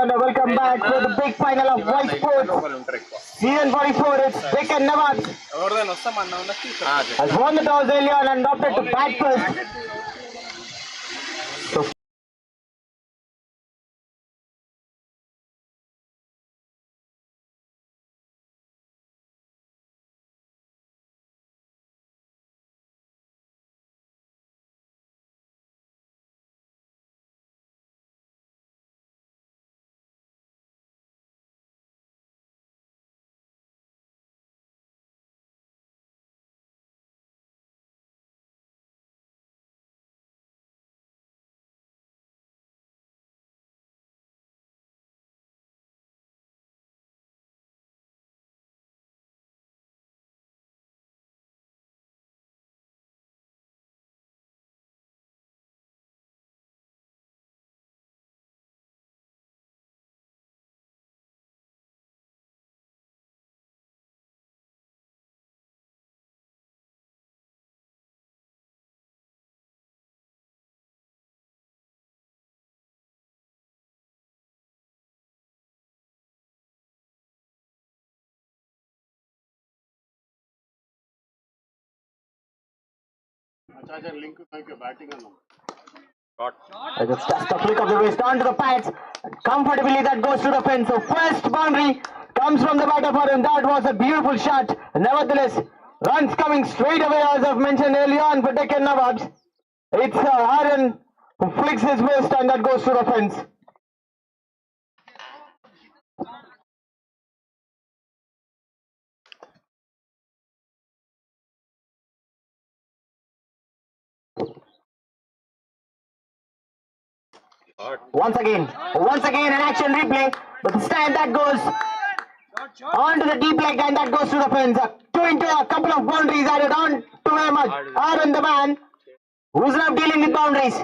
And welcome back to the big final of Ysportz. Season 44, it's DECCAN NAWABS has won the toss earlier and opted to bat first. So, it's just a flick of the wrist onto the pads. Comfortably that goes to the fence. So first boundary comes from the batter for him. That was a beautiful shot. Nevertheless, runs coming straight away as I've mentioned earlier on for DECCAN NAWABS. It's Aaron who flicks his wrist and that goes to the fence. Once again an action replay, but this time that goes onto the deep leg and that goes to the fence. Two into a couple of boundaries added on to him. Aaron, the man who's now dealing with boundaries.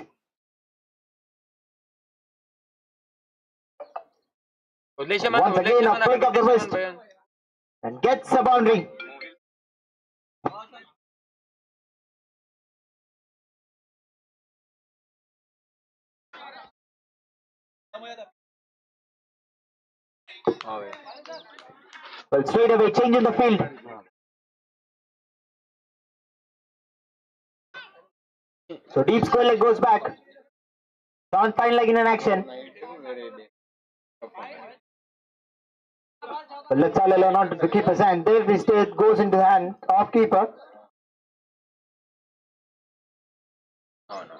Once again a flick of the wrist and gets a boundary. Well, straight away change in the field. So deep square leg goes back. Down fine leg in an action. But let's all alone onto the keeper's hand. There we stay, it goes into the hand of keeper. Oh no.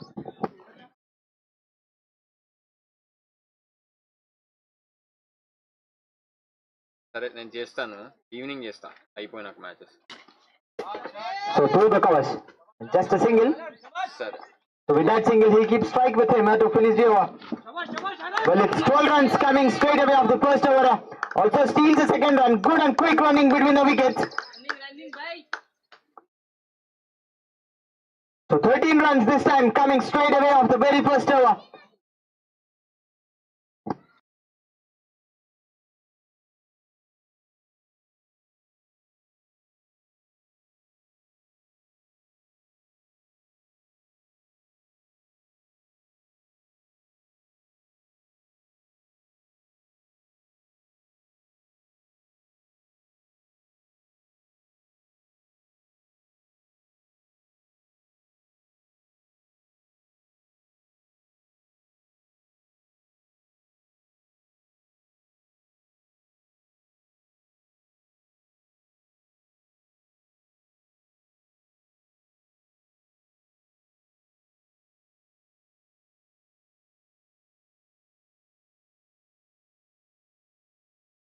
సరే నేను చేస్తాను evening చేస్తా అయిపోయినాక matches So through the covers. Just a single. సరే. So with that single he keeps strike with him to finish the over. Well, it's 12 runs coming straight away off the first over. Also steals the second run. Good and quick running between the wickets. So 13 runs this time coming straight away off the very first over.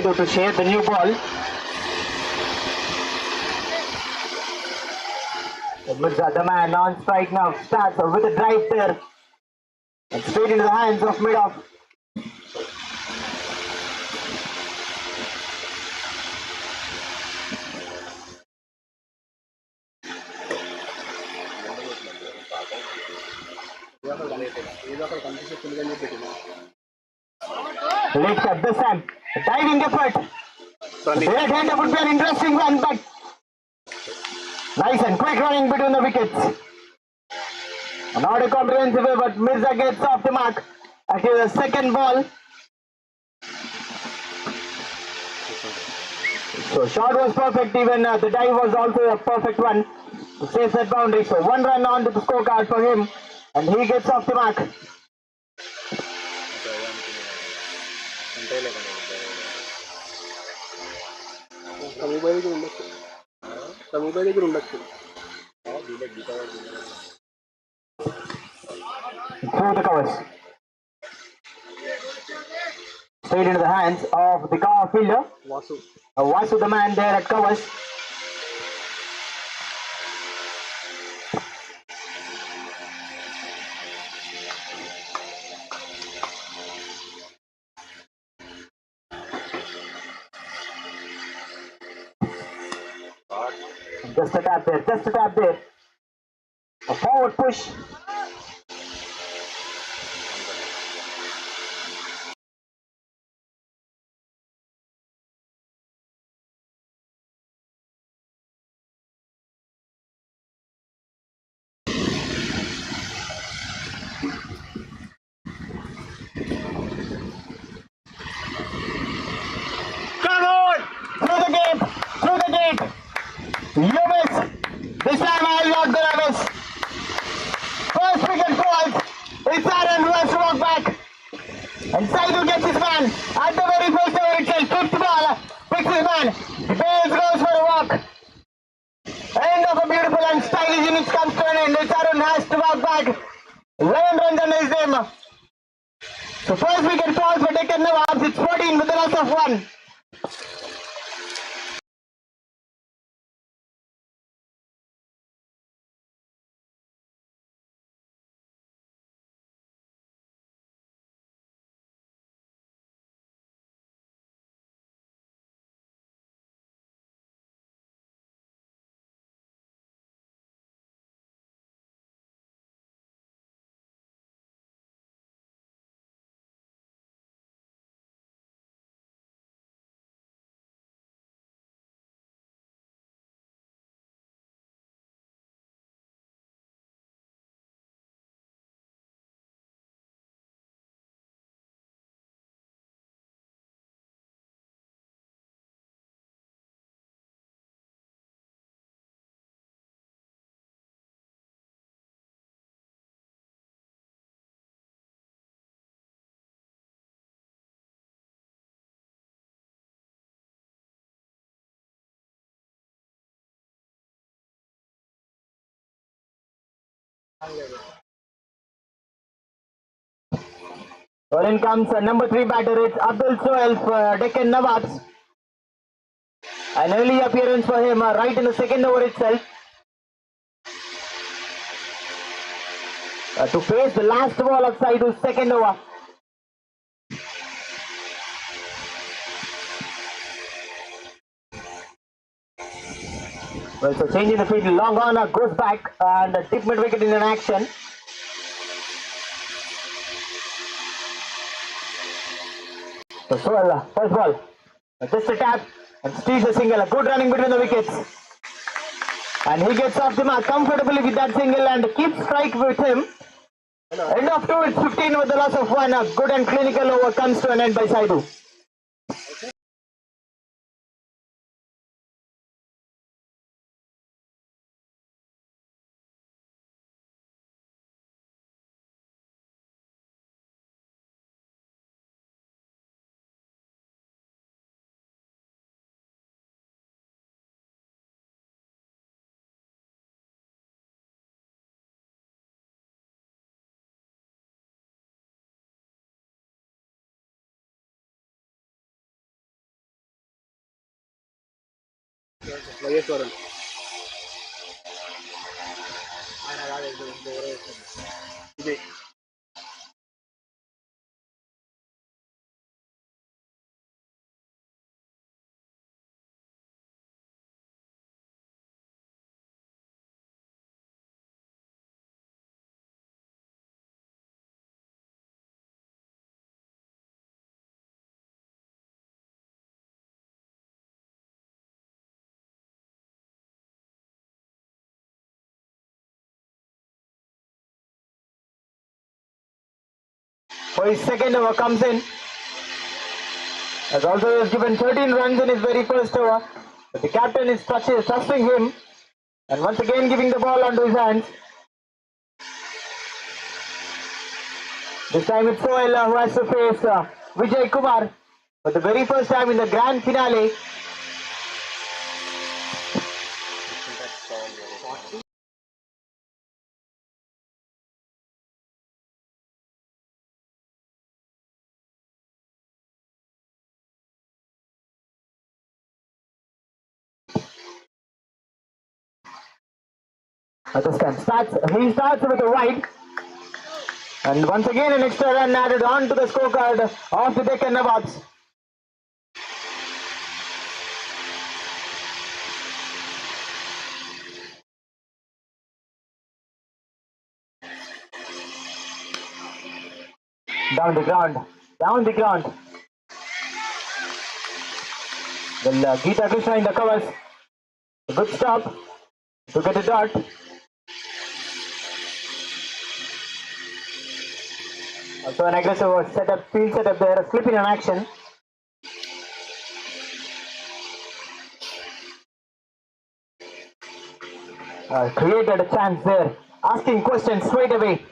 To share the new ball. The man on strike now starts with a drive there and straight into the hands of mid-off. Late shot this time. Diving effort. Right hander would be an interesting one, but nice and quick running between the wickets. Not a comprehensive way, but Mirza gets off the mark. Actually, the second ball So shot was perfect, even the dive was also a perfect one to save that boundary. So 1 run onto the scorecard for him, and he gets off the mark. Through the covers. Straight into the hands of the cover fielder. Vasu, the man there at covers. Just a tap there, just a tap there. A forward push. Come on! Through the gate! Through the gate! You miss! This time I'll not gonna miss! First wicket falls! It's Aaron who has to walk back! And Saidu gets his man at the very first over itself. Fifth ball, picks his man. Bales goes for a walk. End of a beautiful and stylish innings comes to an end. It's Aaron has to walk back. 11 runs under his name. So first wicket falls for Deccan Nawabs. It's 14 with a loss of 1. Well, in comes number 3 batter. It's Abdul Sohail for Deccan Nawabs. An early appearance for him right in the second over itself. To face the last ball of Saidu's second over. Well, so changing the field, long on goes back and a deep mid wicket in an action. So Sohail, first ball, just a tap and steals a single. A good running between the wickets. And he gets off the mark comfortably with that single and keeps strike with him. End of 2, it's 15 with the loss of 1. A good and clinical over comes to an end by Saidu. For his second over comes in. As also he has given 13 runs in his very first over. But the captain is trusting him and once again giving the ball onto his hands. This time it's Sohail who has to face Vijay Kumar for the very first time in the grand finale. This time he starts with a wide. And once again an extra run added on to the scorecard of the Deccan Nawabs. Down the ground. Well, Geeta Krishna in the covers. A good stop to get a dot. Also an aggressive field setup there, a slip in an action. Created a chance there, asking questions straight away.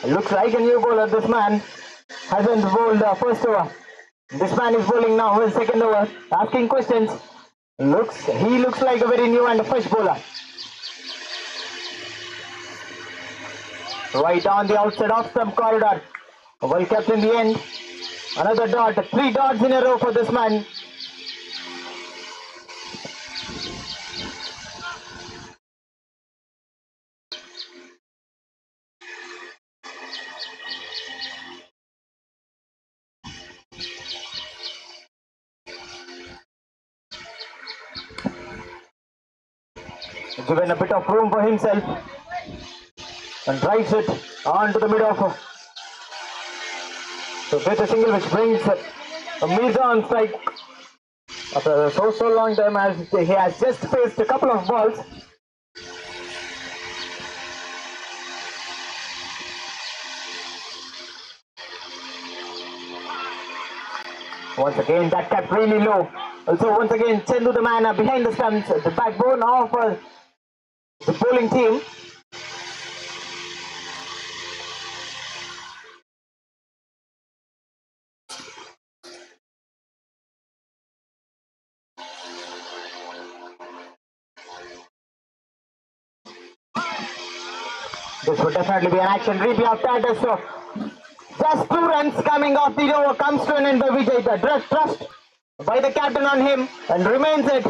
Looks like a new bowler. This man hasn't bowled first over. This man is bowling now his second over, asking questions. He looks like a very new and fresh bowler. Right on the outside off stump corridor. Well kept in the end. Another dot. 3 dots in a row for this man. Given a bit of room for himself and drives it on to the mid off. So with a single which brings Mirza on strike after so long time, as he has just faced a couple of balls. Once again that kept really low. Also once again Chandu the man behind the stumps, the backbone of the bowling team. This would definitely be an action replay of that. So just 2 runs coming off the over, comes to an end by Vijay. The trust by the captain on him and remains it.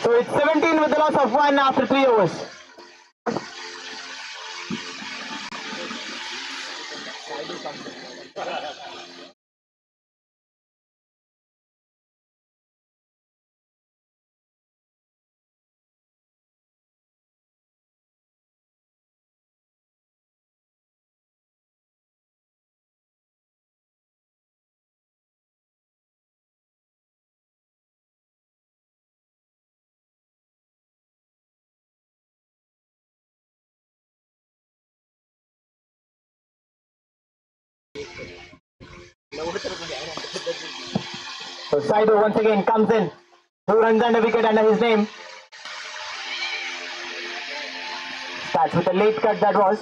So it's 17 with the loss of 1 after 3 overs. So Saidu once again comes in. 2 runs and a wicket under his name. Starts with a late cut. That was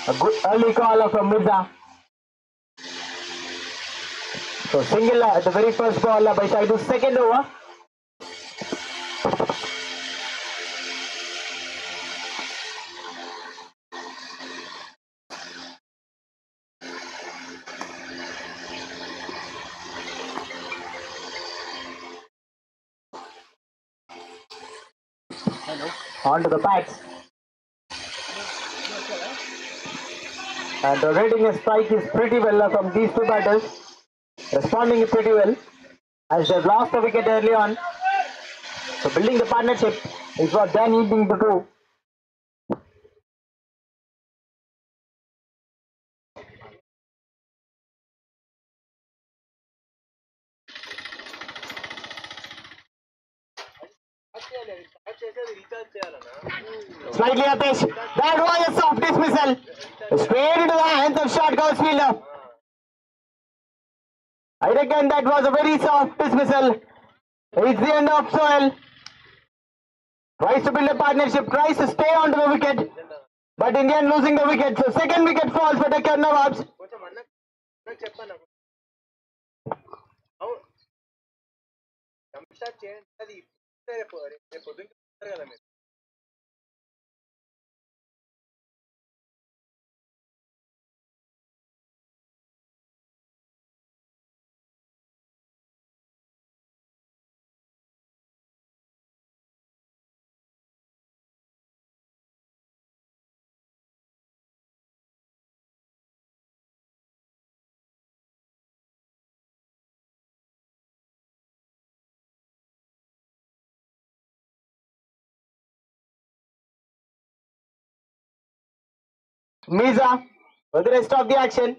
a good early call from Mirza. So single at the very first ball by Saidu's second over. On to the bats. And the rating a strike is pretty well from these 2 batters. Responding pretty well as they've lost a wicket early on. So building the partnership is what they're needing to do. Slightly up pitch. That was a soft dismissal. Straight into the hands of short course fielder. I reckon that was a very soft dismissal. It's the end of Soil. Tries to build a partnership, tries to stay onto the wicket, but in the end losing the wicket. So second wicket falls for Deccan Nawabs. Miza for the rest of the action.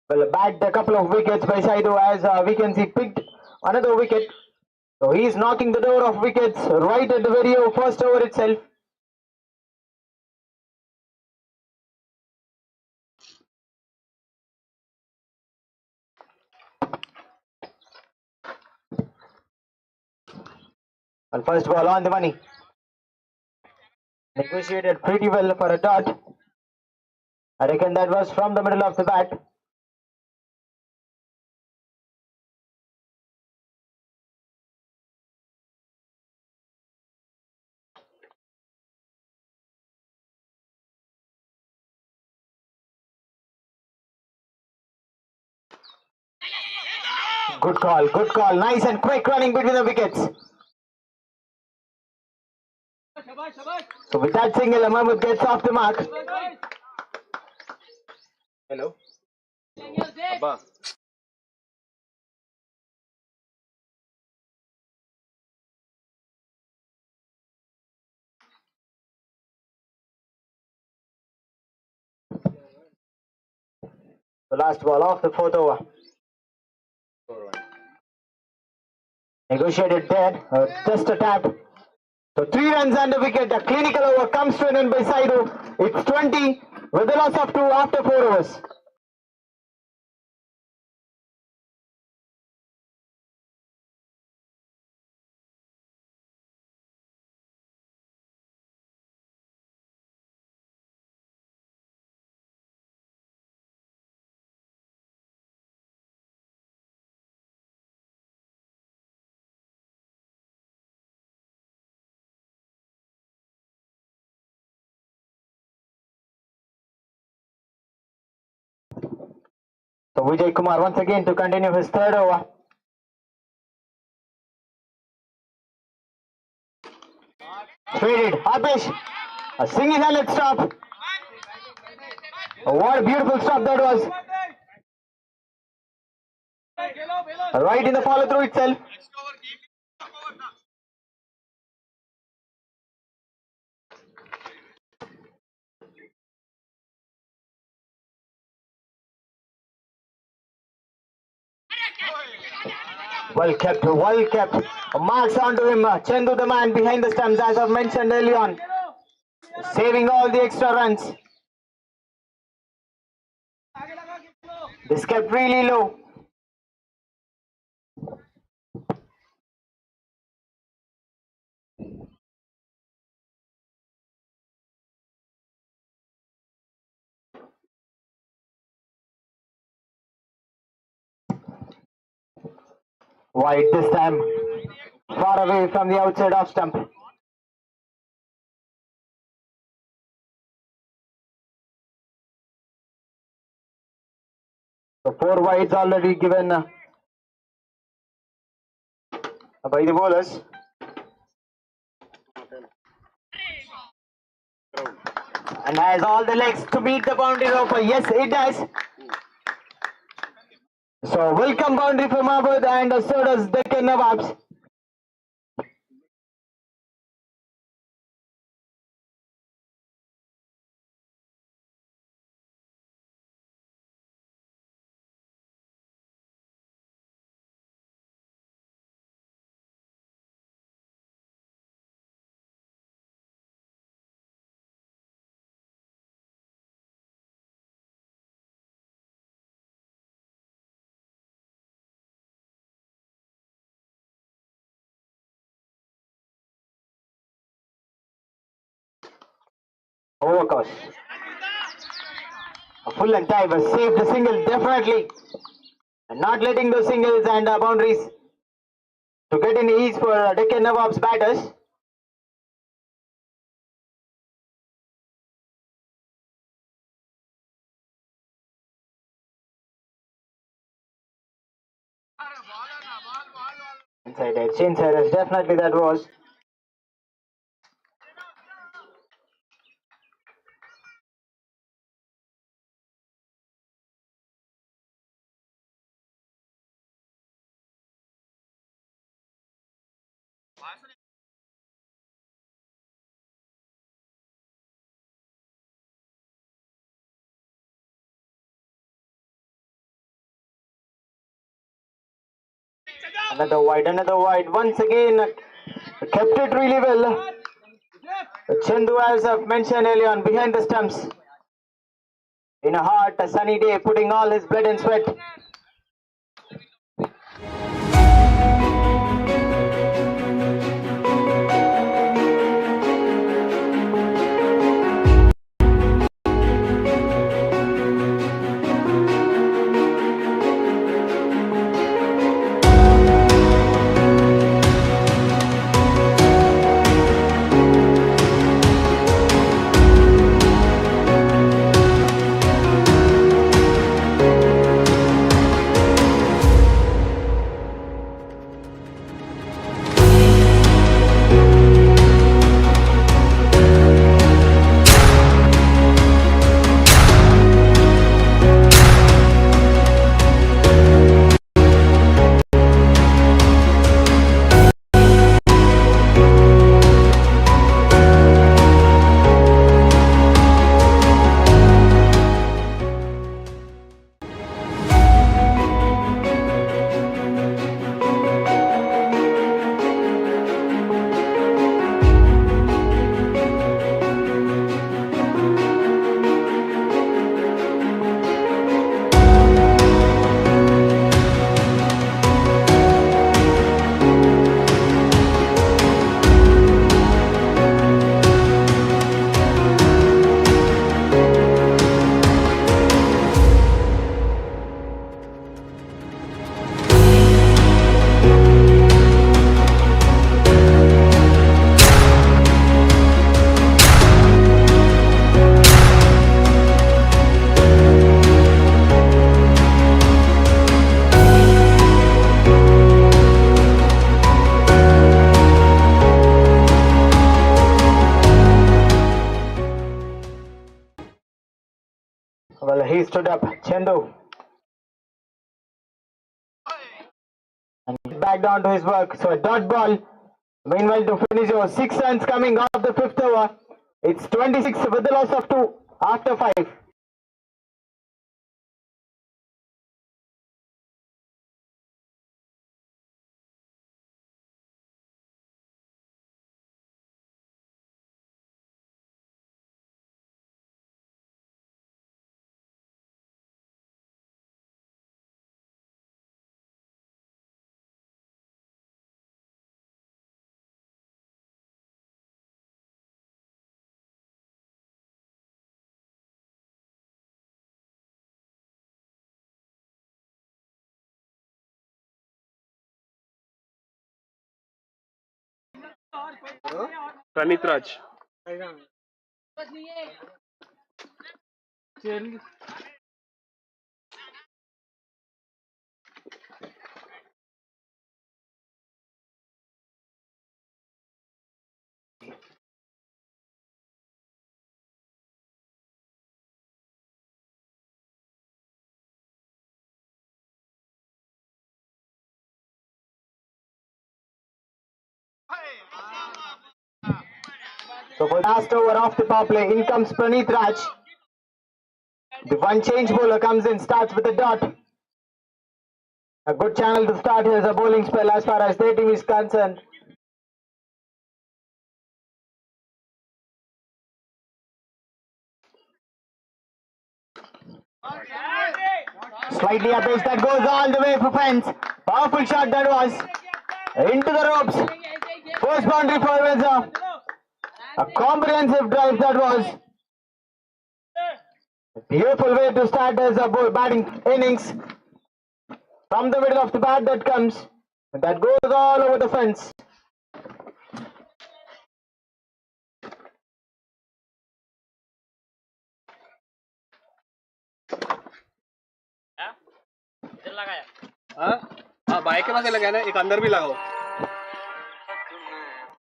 Well, bagged a couple of wickets by Saidu as we can see picked another wicket. So he's knocking the door of wickets right at the very first over itself. And first ball on the money. Negotiated pretty well for a dot. I reckon that was from the middle of the bat. Good call, good call. Nice and quick running between the wickets. So with that single, Mahmood gets off the mark. Hello. Abba. The last ball off the fourth over. Negotiated dead, just a tap. So 3 runs and a wicket. A clinical over comes to an end by Saidu. It's 20 with a loss of 2 after 4 overs. So Vijay Kumar once again to continue his third over. Traded, Abish, a single-handed stop. Oh, what a beautiful stop that was. Right in the follow-through itself. Well kept, well kept. Marks onto him. Chandu the man behind the stumps as I've mentioned early on. Saving all the extra runs. This kept really low. Wide this time. Far away from the outside off stump. So 4 wides already given by the bowlers. And has all the legs to meet the boundary rope. Yes, it does. So welcome boundary for Mahmood and so does Deccan Nawabs. Overcourse. A full length diver saved the single definitely. And not letting those singles and boundaries to get in ease for Deccan Nawabs batters. Inside edge, inside edge, definitely that was. Another wide. Once again, kept it really well. Chandu, as I've mentioned earlier on, behind the stumps. In a hot, a sunny day, putting all his blood and sweat. Well, he stood up, Chandu. And back down to his work. So a dot ball. Meanwhile, to finish over 6 runs coming off the 5th over. It's 26 with the loss of 2 after 5. Pranit Raj. So for the last over off the power play, in comes Pranit Raj. The one change bowler comes in, starts with a dot. A good channel to start here as a bowling spell as far as their team is concerned. Slightly up edge, that goes all the way for fence. Powerful shot that was. Into the ropes. First boundary for Venza. A comprehensive drive that was. Beautiful way to start his batting innings. From the middle of the bat that comes. That goes all over the fence. हाँ हाँ bike के पास लगा ना एक अंदर भी लगाओ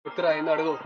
इतना इन अड़गो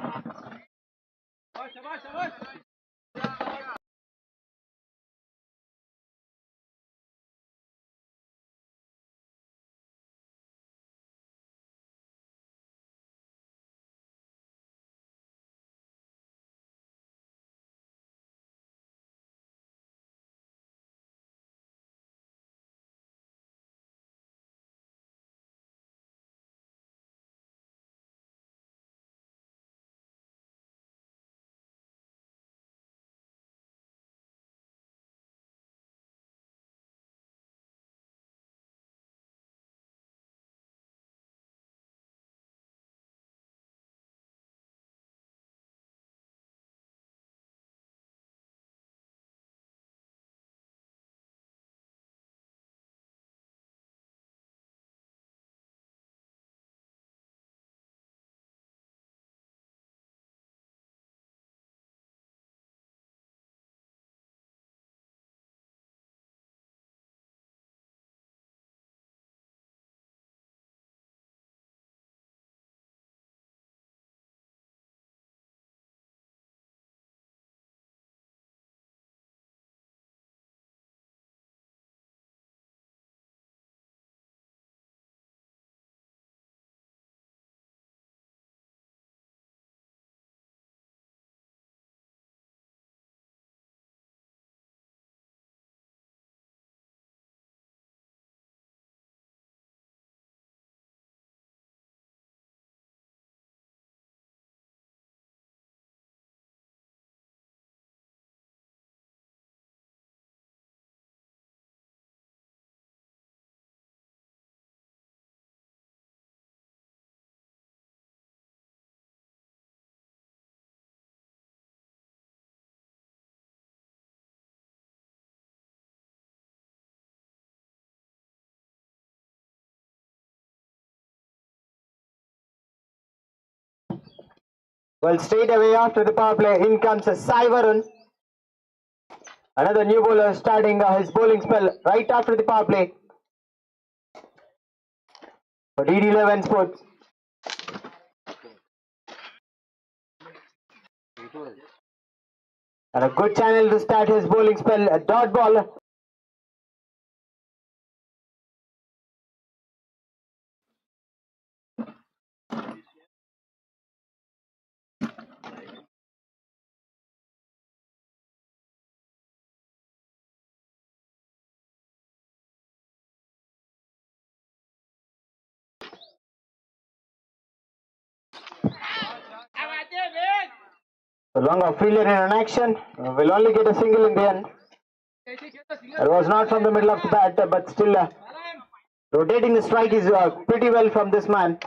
Well, straight away after the power play, in comes Sai Varun. Another new bowler starting his bowling spell right after the power play. For DD11 Sports. And a good channel to start his bowling spell, a dot ball. So long a fielder in an action will only get a single in the end. It was not from the middle of the bat, but still rotating the strike is pretty well from this man.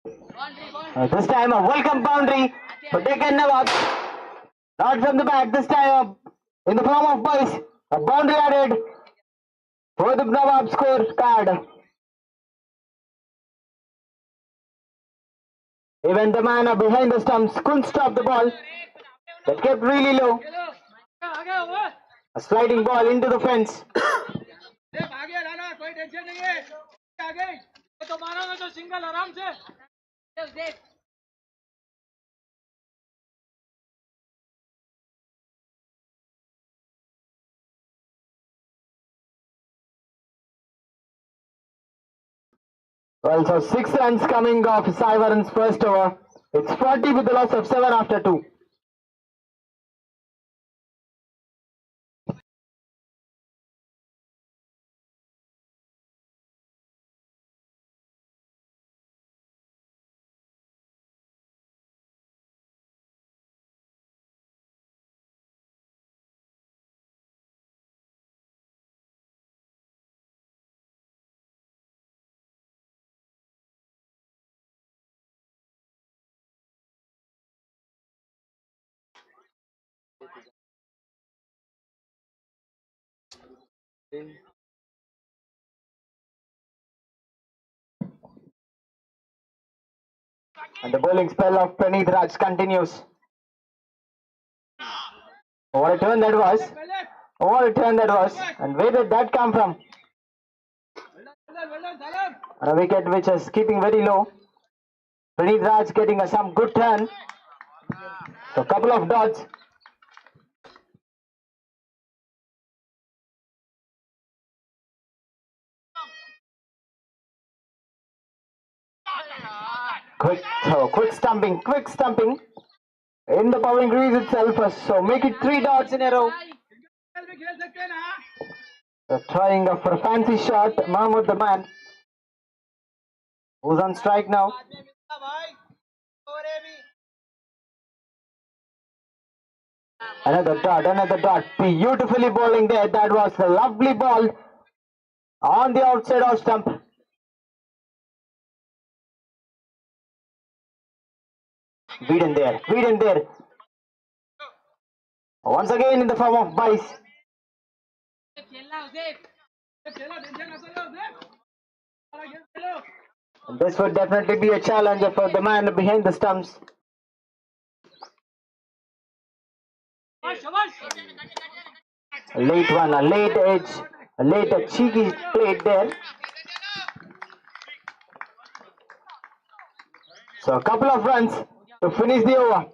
This time a welcome boundary for Deccan Nawabs. Not from the back, this time in the form of boys. A boundary added for the Nawab scorecard. Even the man behind the stumps couldn't stop the ball. That kept really low. A sliding ball into the fence. Well, so 6 runs coming off Saivaran's first over. It's 40 with the loss of 7 after 2. And the bowling spell of Praneeth Raj continues. What a turn that was. What a turn that was. And where did that come from? And a wicket which is keeping very low. Praneeth Raj getting some good turn. So a couple of dots. Quick stumping in the bowling crease itself. So make it 3 dots in a row. Trying for a fancy shot, Mahmood the man, who's on strike now. Another dot. Beautifully bowling there. That was a lovely ball on the outside off stump. Beaten there. Once again in the form of Bice. This would definitely be a challenge for the man behind the stumps. A late one, a late edge, a late cheeky plate there. So a couple of runs to finish the over.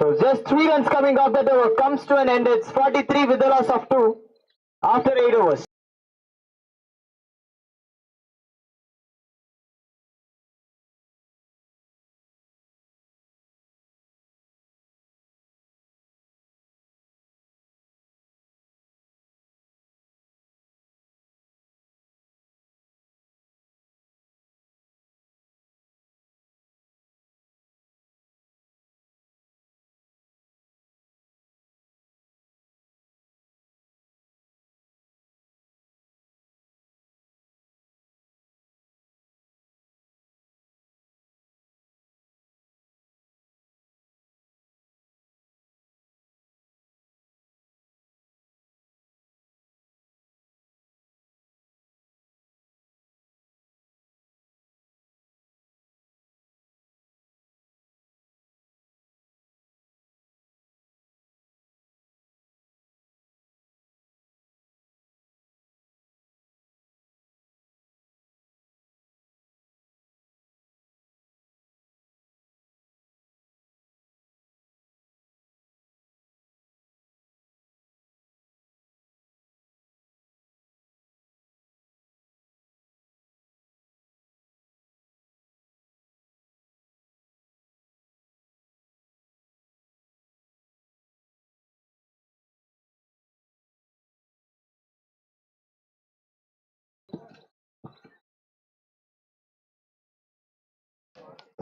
So just 3 runs coming off that over comes to an end. It's 43 with the loss of 2 after 8 overs.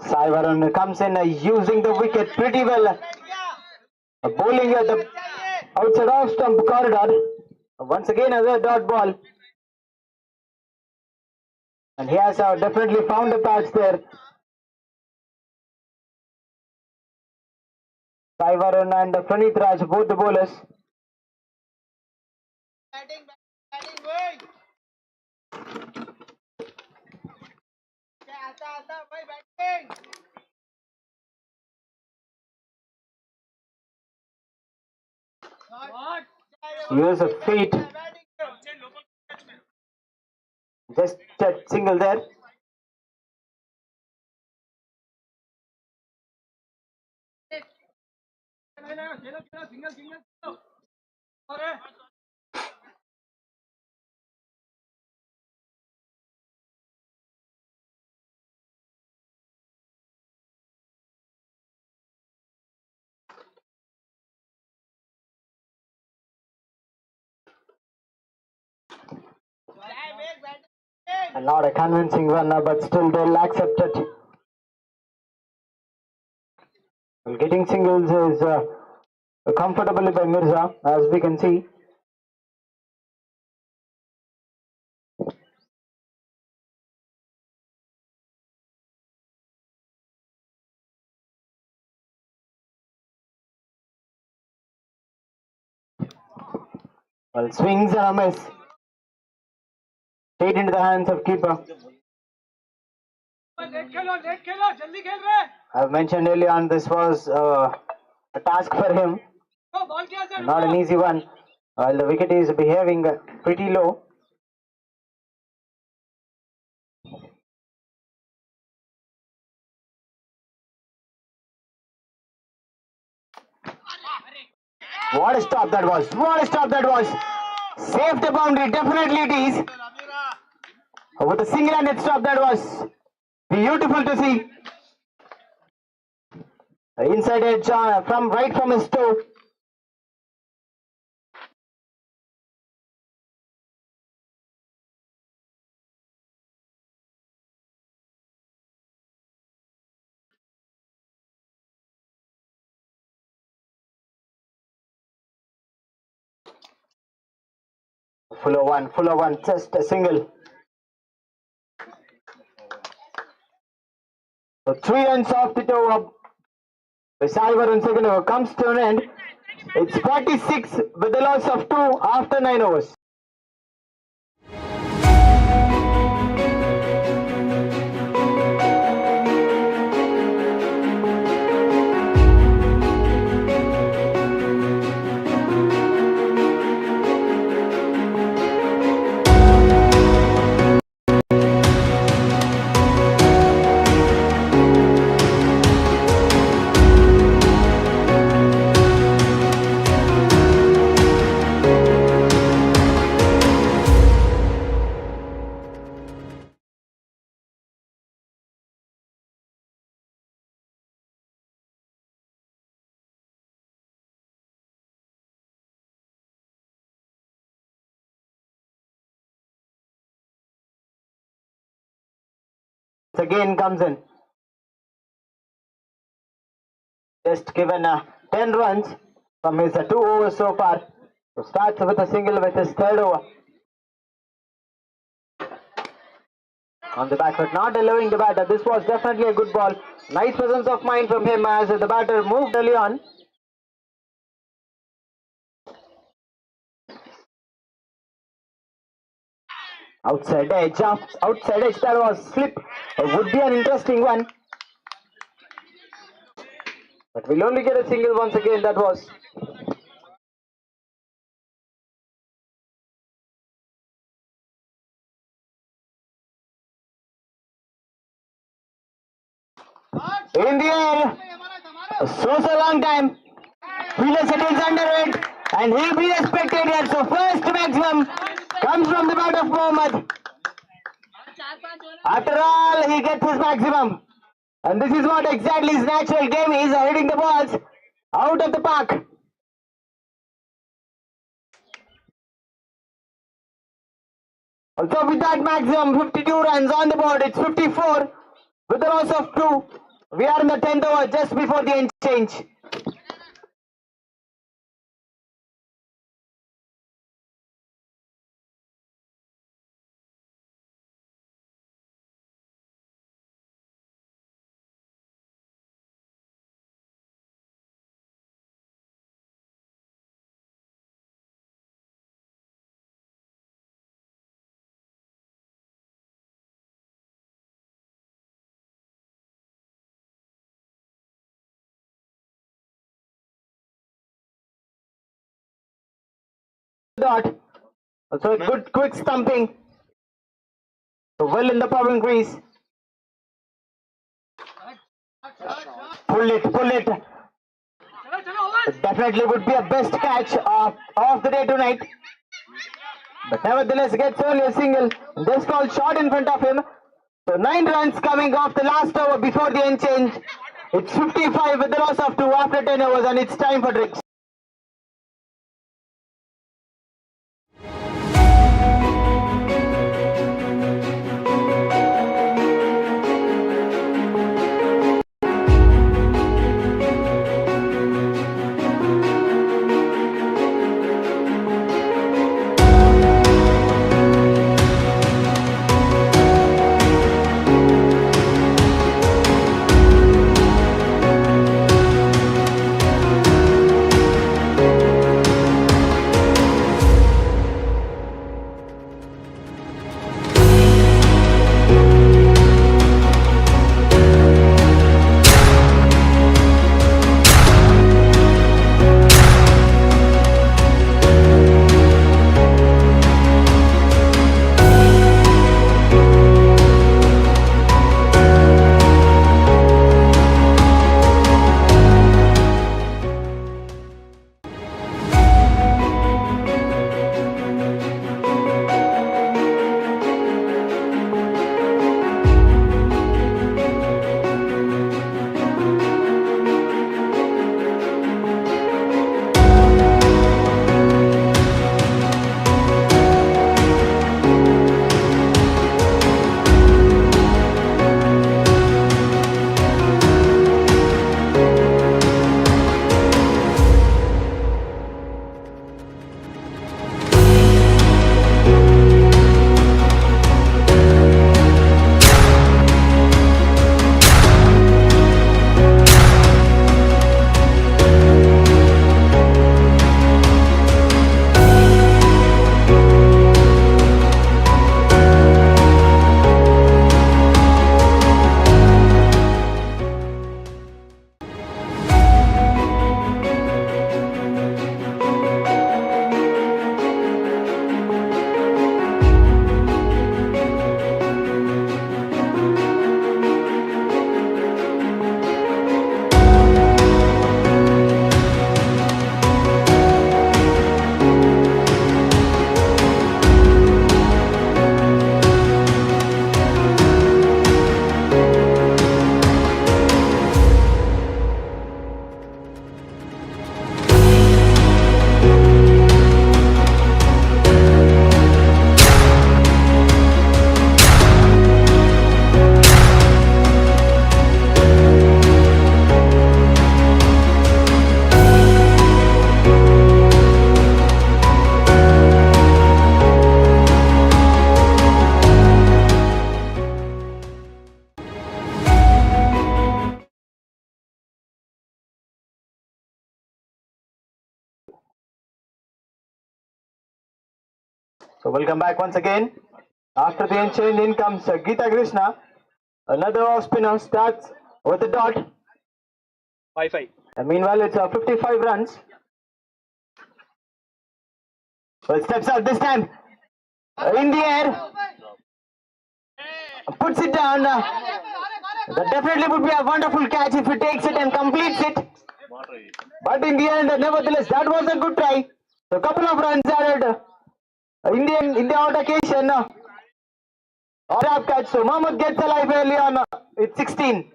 Saivaran comes in using the wicket pretty well. Bowling at the outside off stump corridor. Once again another dot ball. And he has definitely found a patch there. Sai Varun and Pranit Raj, both the bowlers. Here's a feat. Just a single there. And not a convincing runner, but still they'll accept it. Well, getting singles is comfortably by Mirza, as we can see. Well, swings and a miss. Straight into the hands of keeper. I've mentioned earlier on this was a task for him. Not an easy one. While the wicket is behaving pretty low. What a stop that was. What a stop that was. Saved the boundary. Definitely it is. With a single-handed stop that was beautiful to see. Inside edge from his toe. Fuller one, just a single. So 3 runs off the toe of Cyber and second over comes to an end. It's 46 with the loss of 2 after 9 overs. Again comes in. Just given 10 runs from his 2 overs so far. So starts with a single with his 3rd over. On the back foot, not allowing the batter. This was definitely a good ball. Nice presence of mind from him as the batter moved early on. Outside edge, that was slip. Would be an interesting one. But we'll only get a single once again, that was. In the air. So long time. Fielder settles under it. And he'll be respected here. So first maximum comes from the bat of Mohammad. After all, he gets his maximum. And this is what exactly his natural game is, hitting the balls out of the park. Also with that maximum, 52 runs on the board, it's 54 with the loss of 2. We are in the 10th over just before the end change. dot. So a good quick stumping. So well in the power crease. Pull it, pull it. It definitely would be a best catch of the day tonight. But nevertheless gets only a single. This called short in front of him. So 9 runs coming off the last over before the end change. It's 55 with the loss of 2 after 10 overs, and it's time for drinks. So welcome back once again. After the end change, in comes Geeta Krishna. Another off spinner starts with a dot. 5-5. And meanwhile, it's 55 runs. So it steps out this time. In the air. Puts it down. That definitely would be a wonderful catch if he takes it and completes it. But in the end, nevertheless, that was a good try. So a couple of runs added. In the out occasion. Grab catch. So Mohammad gets alive early on. It's 16.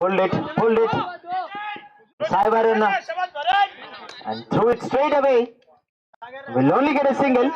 Pulled it. Saibaran and threw it straight away. Will only get a single.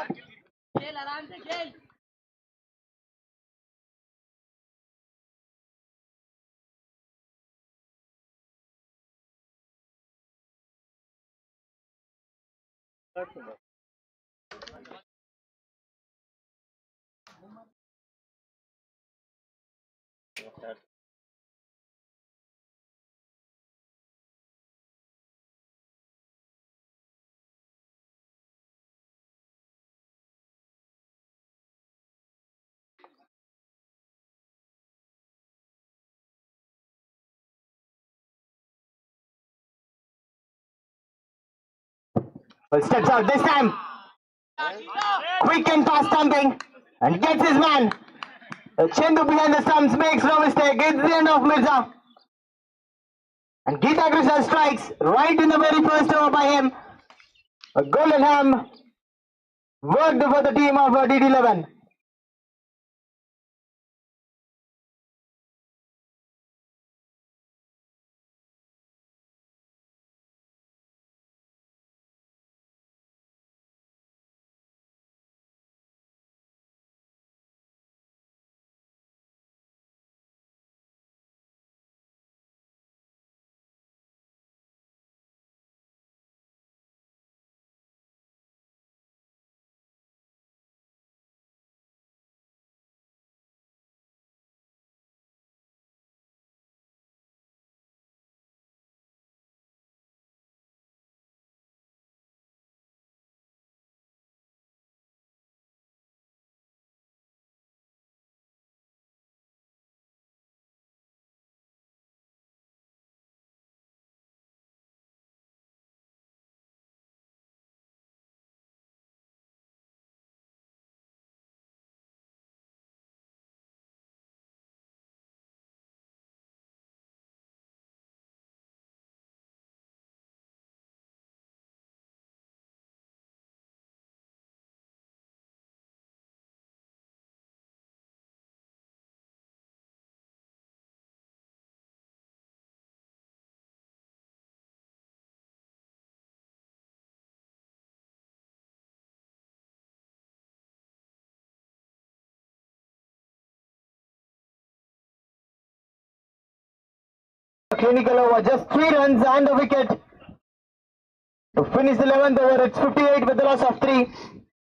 Well, steps out this time. Quick and fast stumping. And gets his man. Chendu behind the stumps makes no mistake. It's the end of Mirza. And Geeta Krishna strikes right in the very first over by him. A golden ham worked for the team of DD11. Clinical over, just 3 runs and a wicket. To finish the 11th over, it's 58 with the loss of 3.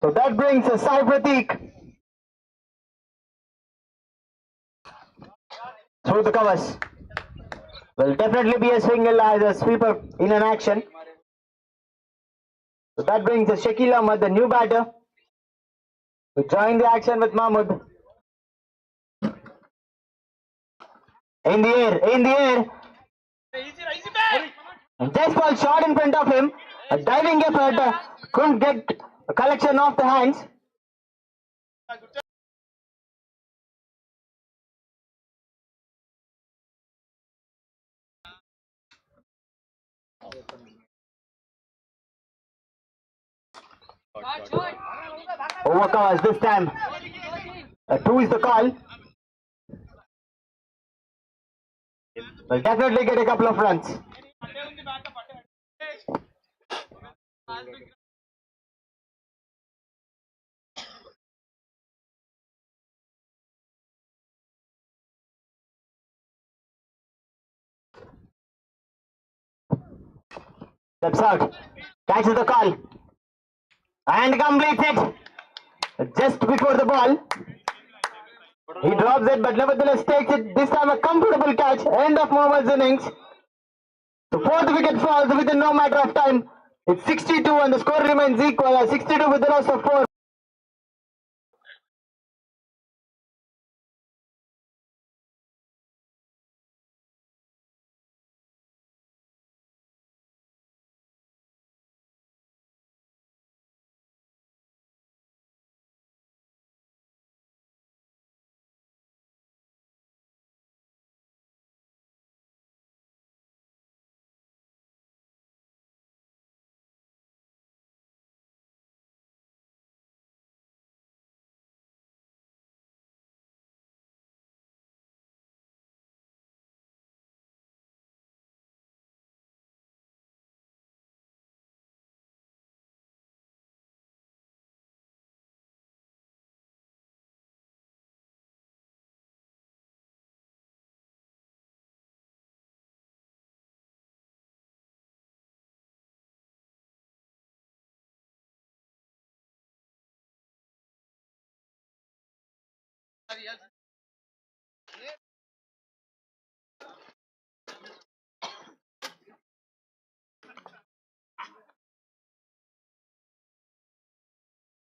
So that brings a Sai Pratik through the covers. Will definitely be a single as a sweeper in an action. So that brings a Shakil Ahmed, the new batter, to join the action with Mahmood. In the air. And this ball shot in front of him. A diving effort, couldn't get a collection off the hands. Over covers this time. 2 is the call. Will definitely get a couple of runs. Steps out, catches the call, and completes it just before the ball. He drops it, but nevertheless takes it. This time a comfortable catch. End of Mohammad's innings. The 4th wicket falls within no matter of time. It's 62 and the score remains equal. 62 with the loss of 4.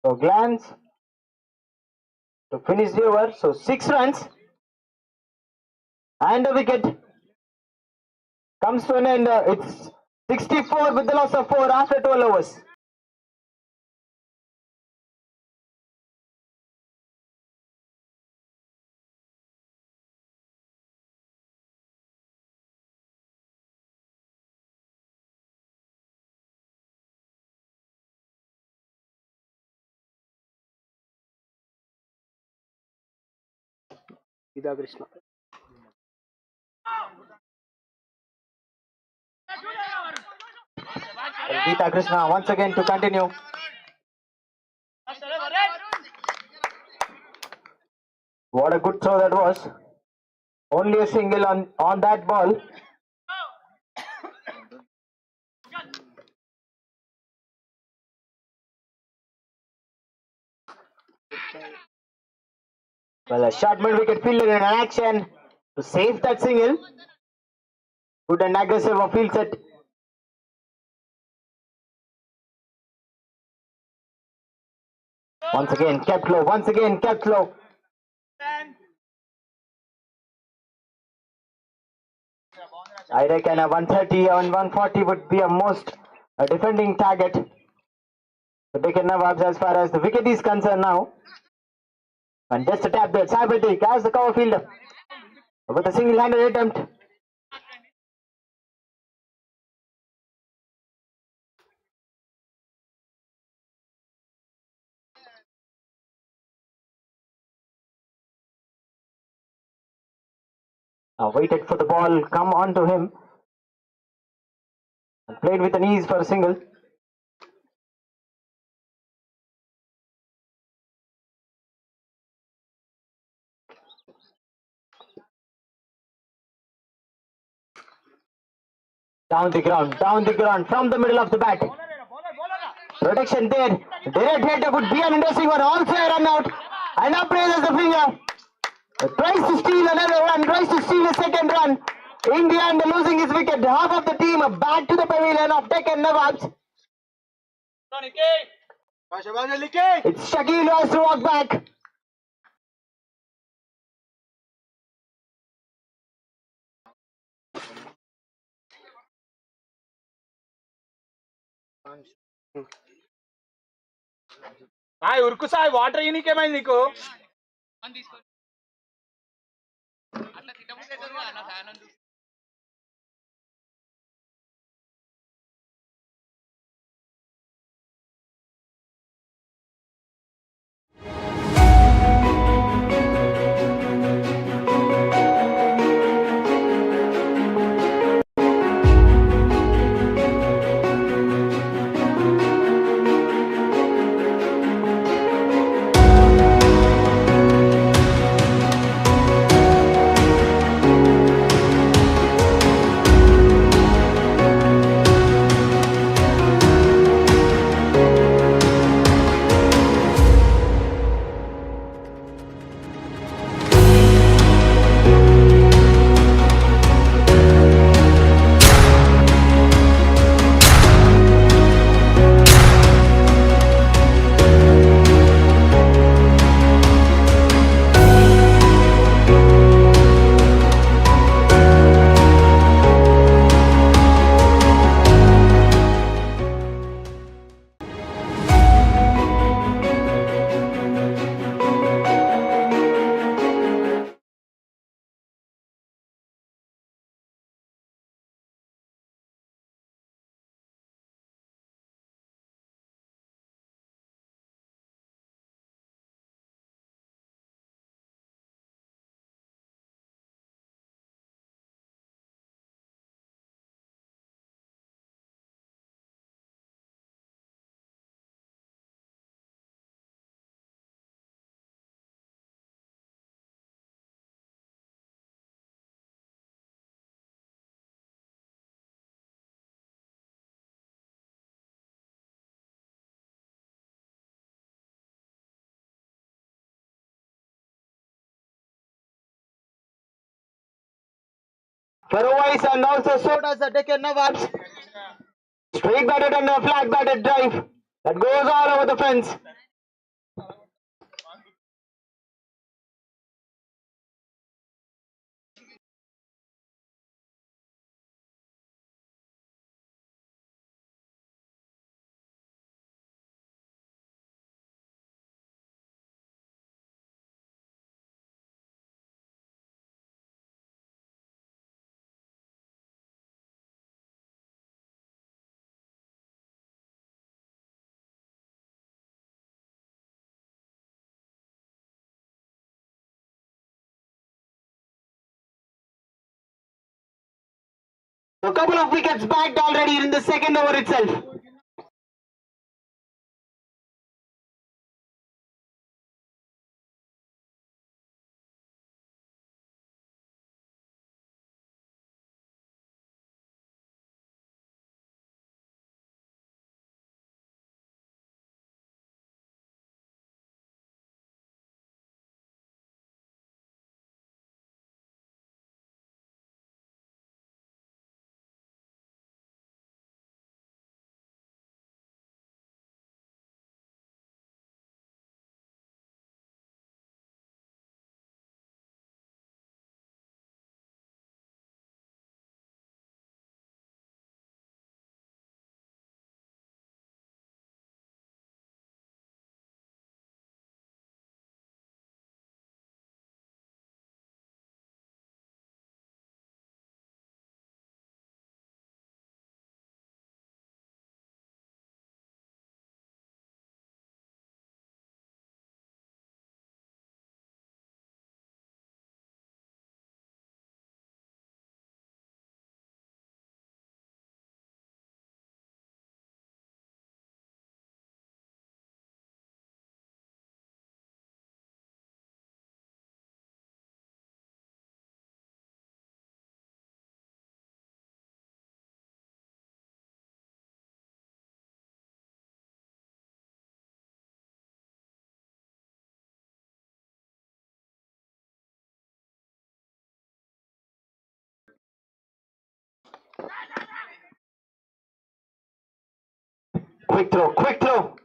So glance to finish the over. So 6 runs and a wicket comes to an end. It's 64 with the loss of 4 after 12 overs. Ida Krishna. Geeta Krishna once again to continue. What a good throw that was. Only a single on that ball. Well, a short mid-wicket fielder in action to save that single. Good and aggressive of field set. Once again kept low. Once again kept low. I reckon a 130 and 140 would be a most defending target. The Deccan Nawabs as far as the wicket is concerned now. And just a tap there. Sabatik as the cover fielder with a single-handed attempt. Waited for the ball come on to him and played with an ease for a single. Down the ground from the middle of the bat. Protection there. Direct hit would be an interesting one. Also a run out. And up raises the finger. Tries to steal another run. Tries to steal a second run. India losing his wicket. Half of the team back to the pavilion of Deccan Nawabs. It's Shakil who has to walk back. Sai ఉరుకు Sai water ఈనికేమైంది నీకు Faroese and also so does the Deccan Nawabs. Straight batted and a flat batted drive that goes all over the fence. A couple of wickets bagged already in the second over itself. Quick throw, quick throw.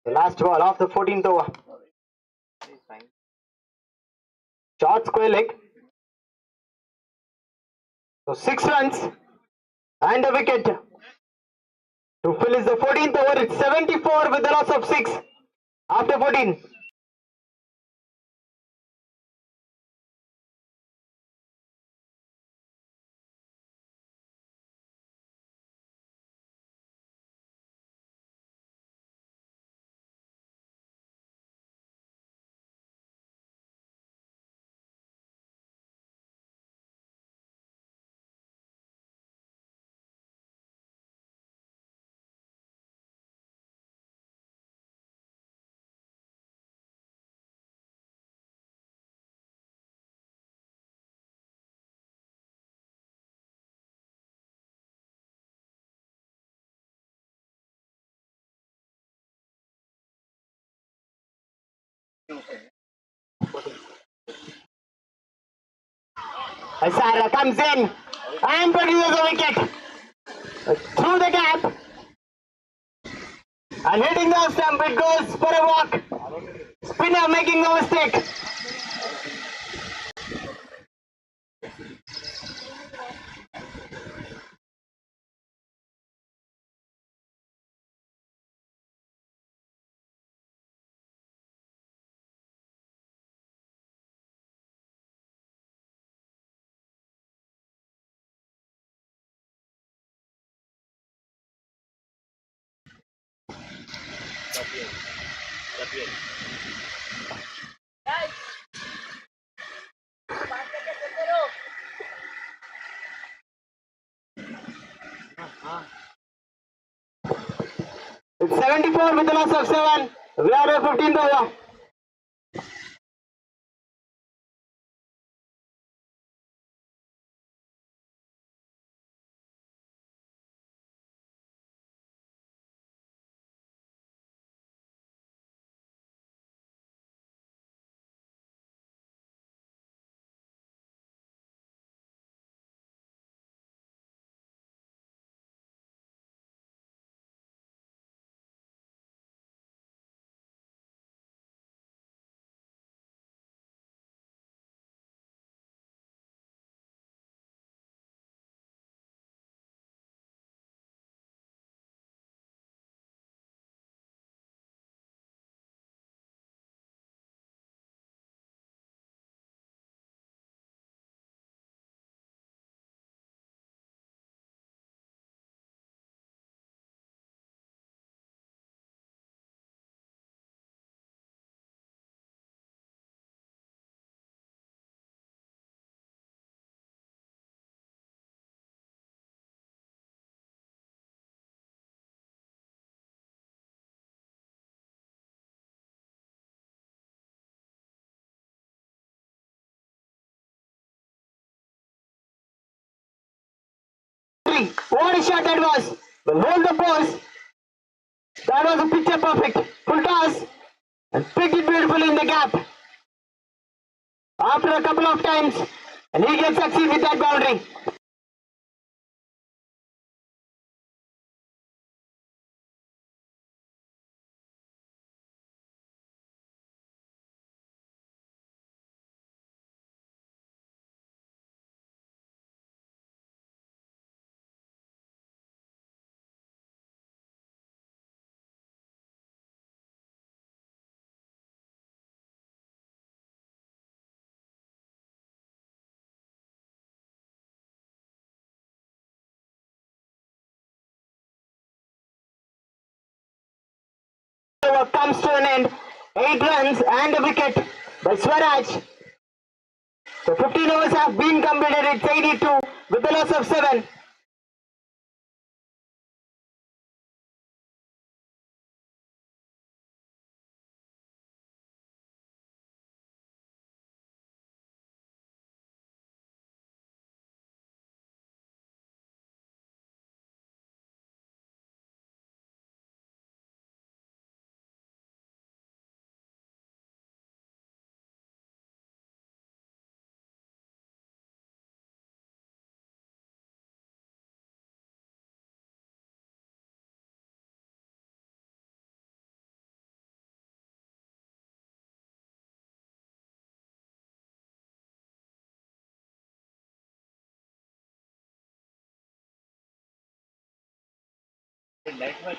The last ball of the 14th over. Short square leg. So 6 runs and a wicket. To finish the 14th over, it's 74 with the loss of 6 after 14. Asara comes in and produces a wicket through the gap and hitting the stump. It goes for a walk. Spinner making no mistake. It's 74 with the loss of 7. We are at 15th over. boundary. What a shot that was. Well, hold the post. That was a picture perfect. Full toss. And picked it beautifully in the gap. After a couple of times. And he can succeed with that boundary. Over comes to an end. 8 runs and a wicket by Swaraj. So 15 overs have been completed. It's 82 with the loss of 7.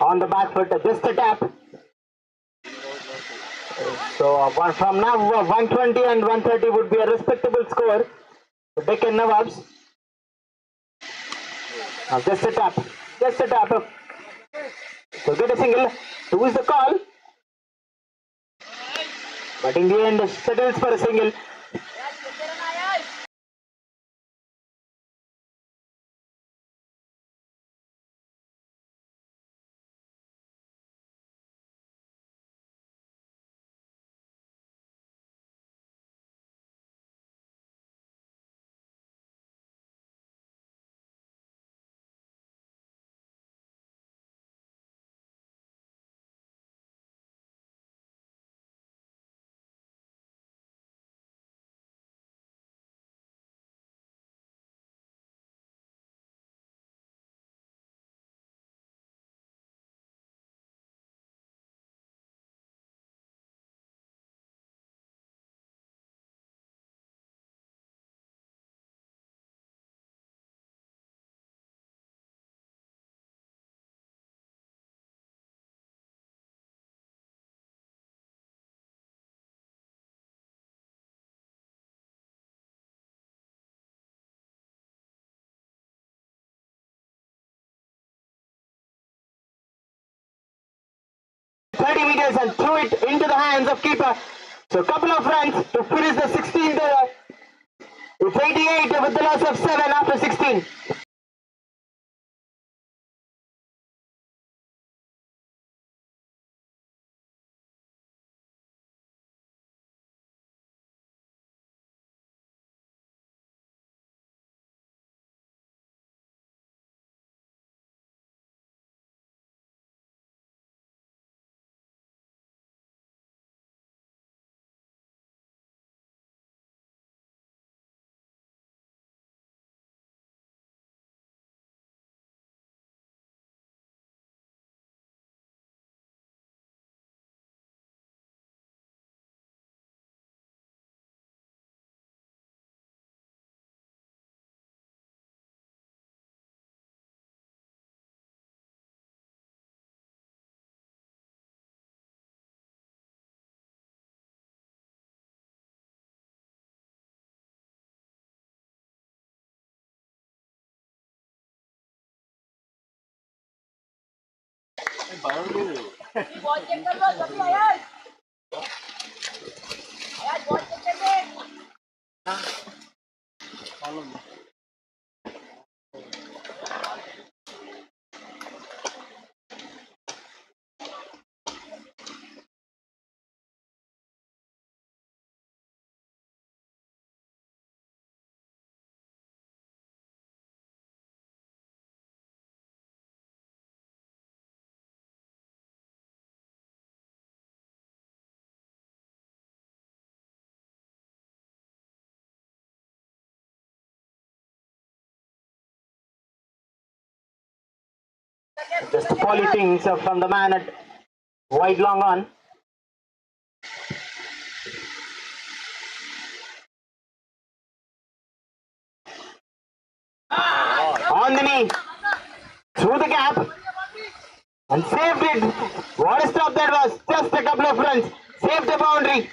On the back foot, just a tap. So from now 120 and 130 would be a respectable score for Deccan Nawabs. Now just a tap. Just a tap. So get a single. 2 is the call. But in the end, settles for a single. Meters and threw it into the hands of keeper. So a couple of runs to finish the 16th over. It's 88 with the loss of 7 after 16. Just polishing from the man at wide long on. On the knee, through the gap, and saved it. What a stop that was! Just a couple of runs, saved the boundary.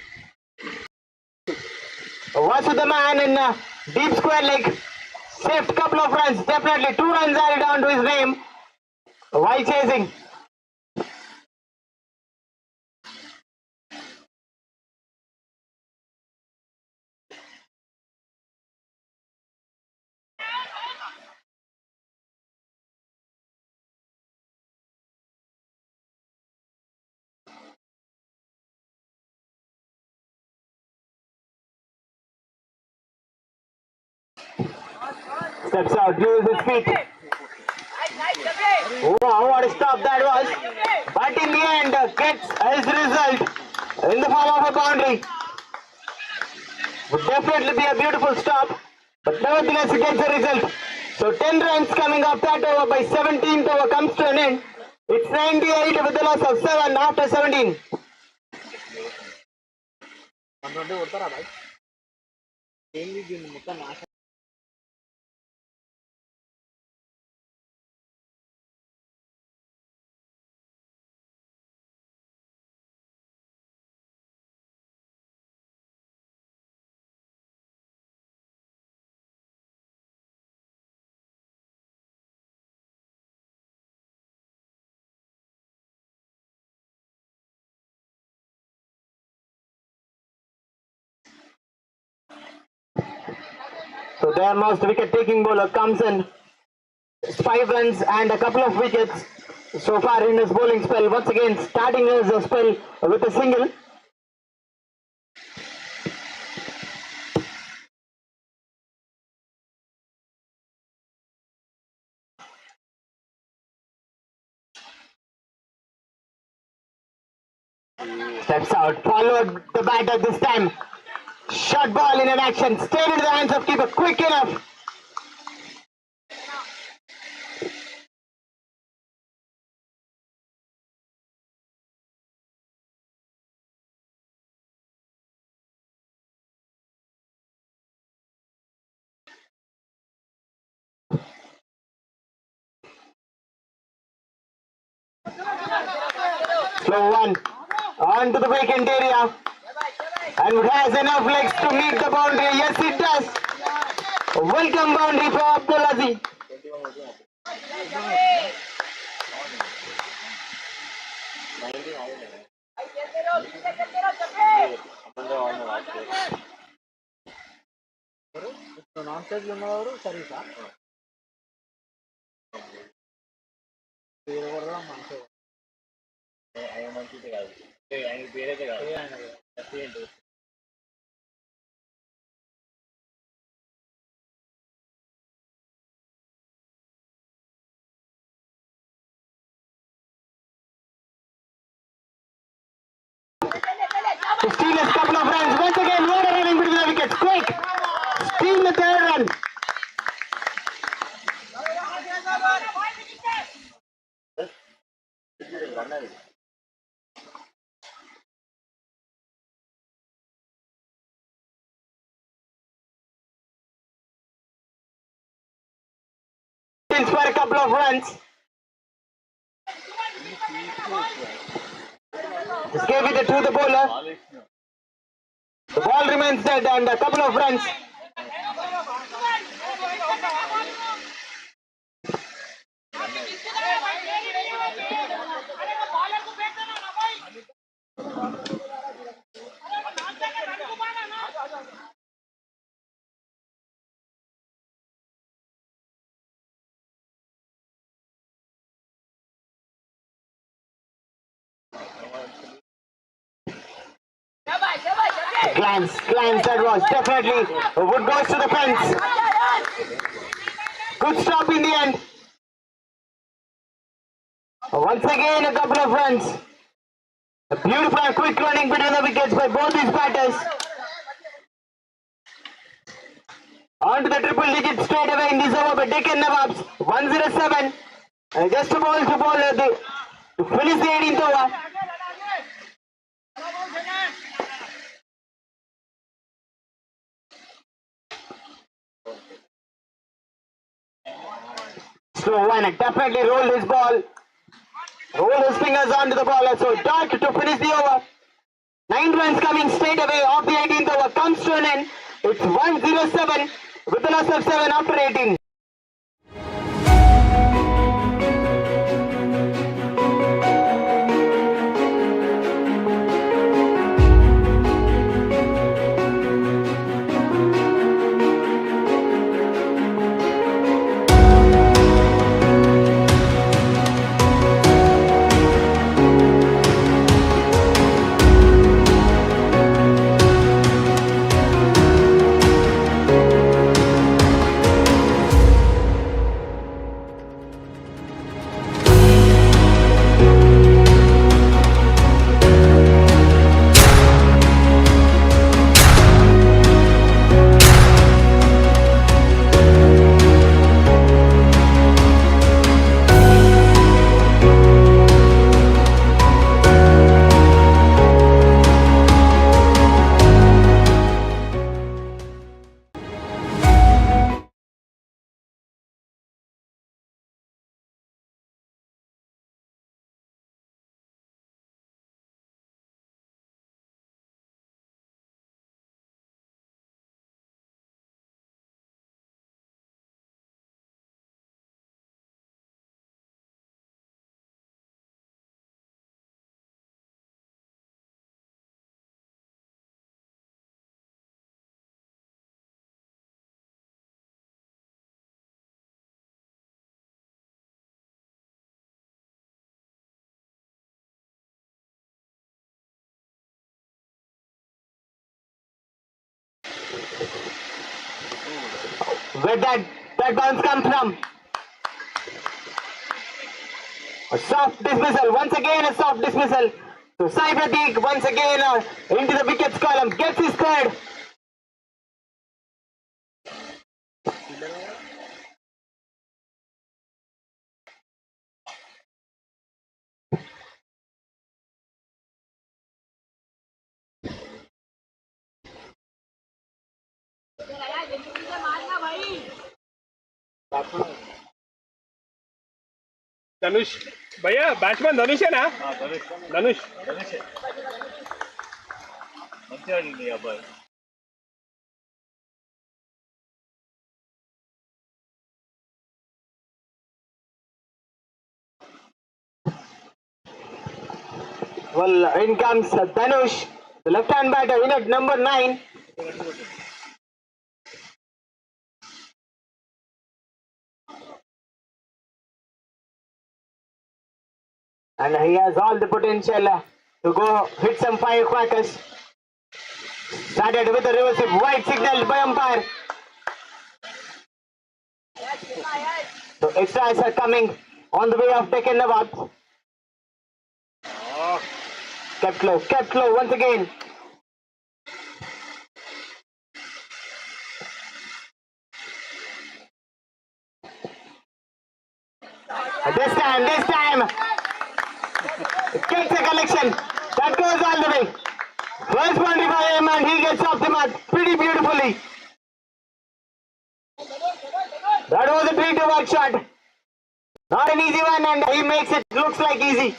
Was with the man in deep square leg, saved couple of runs. Definitely 2 runs added on to his name while chasing. Steps out, uses his feet. Wow, what a stop that was. But in the end, gets his result in the form of a boundary. Would definitely be a beautiful stop, but nevertheless he gets the result. So 10 runs coming off that over by 17th over comes to an end. It's 98 with the loss of 7 after 17. So their most wicket-taking bowler comes in. 5 runs and a couple of wickets so far in his bowling spell. Once again, starting his spell with a single. Steps out, followed the batter this time. Shot ball in an action, stayed into the hands of keeper, quick enough. Slow one, on to the vacant area. And it has enough legs to meet the boundary. Yes, it does. Welcome boundary for Abdul Aziz. To steal a couple of runs. Once again, what a running between the wickets. Quick! Steal the 3rd run. For a couple of runs. Just gave it to the bowler. The ball remains dead and a couple of runs. Glance that was definitely would goes to the fence. Good stop in the end. Once again, a couple of runs. A beautiful and quick running between the wickets by both these batters. On to the triple digit straight away in this over by Deccan Nawabs. 107. Just to finish the 18th over. Slow one, definitely rolled his ball. Rolled his fingers onto the ball. So dot to finish the over. 9 runs coming straight away off the 18th over. Comes to an end. It's 107 with a loss of 7 after 18. Where that bounce come from? A soft dismissal. Once again a soft dismissal. So Sai Pratik once again into the wickets column. Gets his third. धनुष भैया batsman धनुष है ना धनुष Well, in comes Dhanush, the left-hand batter in at number 9. And he has all the potential to go hit some firecrackers. Started with a reverse hit, white signaled by umpire. So extras are coming on the way of Deccan Nawabs. Kept low once again. This time, gets a collection. That goes all the way. First boundary by him and he gets off the mark pretty beautifully. That was a 3-2 shot. Not an easy one and he makes it looks like easy.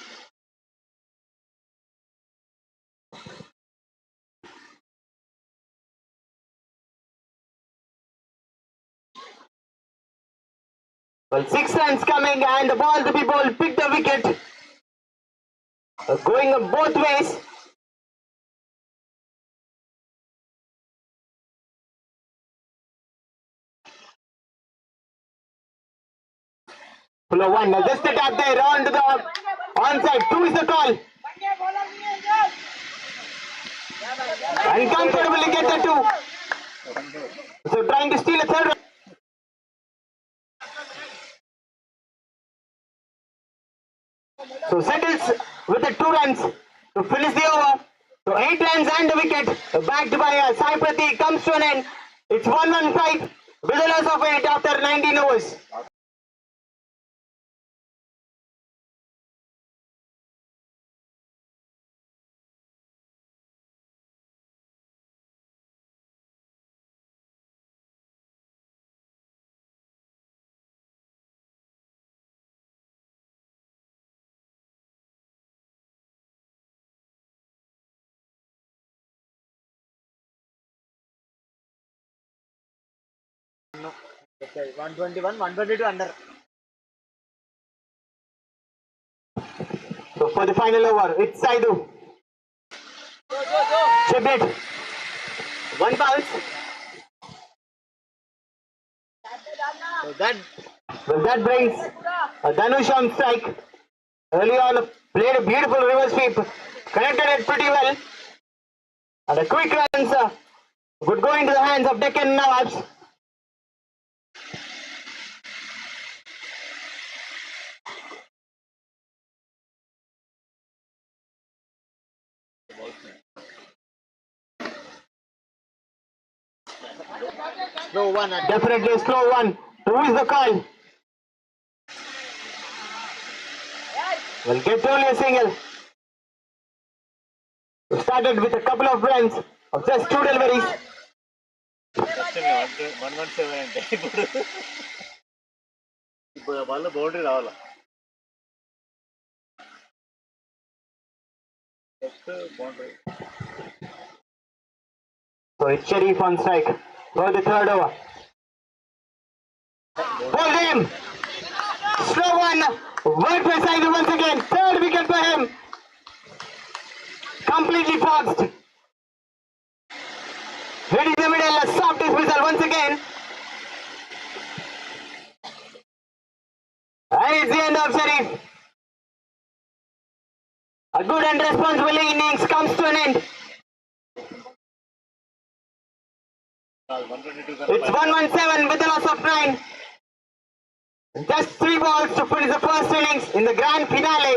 Well, 6 runs coming and the ball to be bowled picked the wicket. Going both ways. Pull one, just a tap there on to the onside. 2 is the call. And comfortably get the 2. So trying to steal a third run. So settles with the 2 runs to finish the over. So 8 runs and the wicket. Backed by Sai Pratik comes to an end. It's 115 with a loss of 8 after 19 overs. Okay, 121, 122 under. So for the final over, it's Saidu. Chip it. One bounce. So that That brings Dhanush on strike. Early on, played a beautiful reverse sweep. Connected it pretty well. And a quick runs would go into the hands of Deccan Nawabs. slow one. Definitely a slow one. Who is the call? Well, get only a single. We started with a couple of runs of just 2 deliveries. 117 అంటే ఇప్పుడు వాళ్ళు boundary రావాలా boundary. So it's Sharif on strike for the third over. Hold him! Slow one! Work by Saidu once again. Third wicket for him. Completely foxed. Hitting the middle, a soft dismissal once again. And it's the end of Sharif. A good and responsible innings comes to an end. It's 117 with a loss of 9. Just 3 balls to finish the first innings in the grand finale.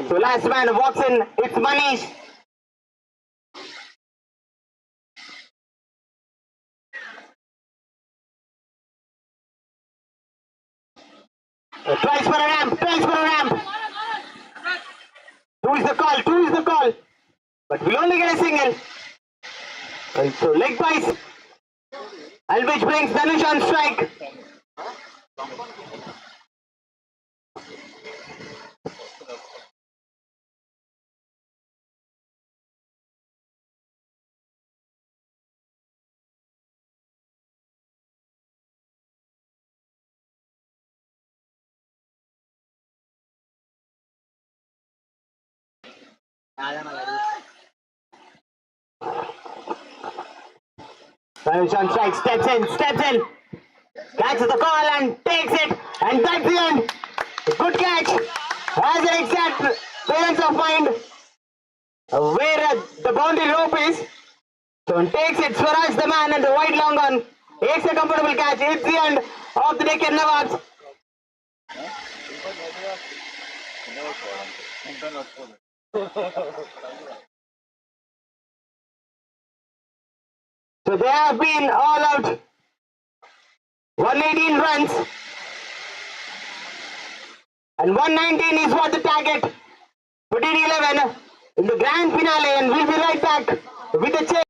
So last man walks in, it's Manish. Tries for a ramp, tries for a ramp. Two is the call. But we'll only get a single. And so leg pies. And which brings Dhanush on strike. Dhanush on strike, steps in, catches the call and takes it, and that's the end. Good catch. Has an exact presence of mind where the boundary rope is. So takes it, Swaraj the man and the wide long on. Takes a comfortable catch. It's the end of the Deccan Nawabs. So they have been all out. 118 runs. And 119 is what the target for DD11 in the grand finale. And we'll be right back with the check.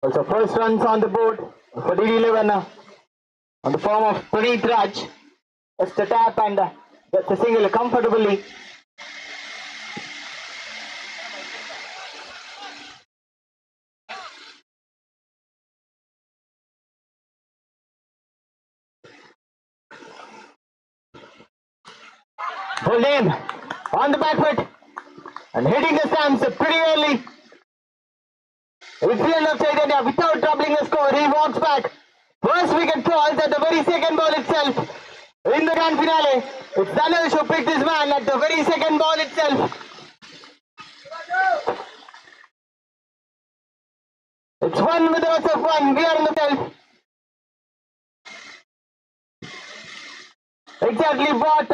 Also, first runs on the board for DD11 on the form of Praneeth Raj. Just a tap and gets a single comfortably. Full name on the back foot and hitting the stumps pretty early. It's the end of Chaitanya without troubling the score. He walks back. First wicket falls at the very second ball itself. In the grand finale, it's Dhanush who picked this man at the very second ball itself. It's one with the loss of one. We are in the 12th. Exactly what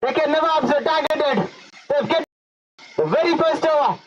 Deccan Nawabs were targeted. They've get the very first over.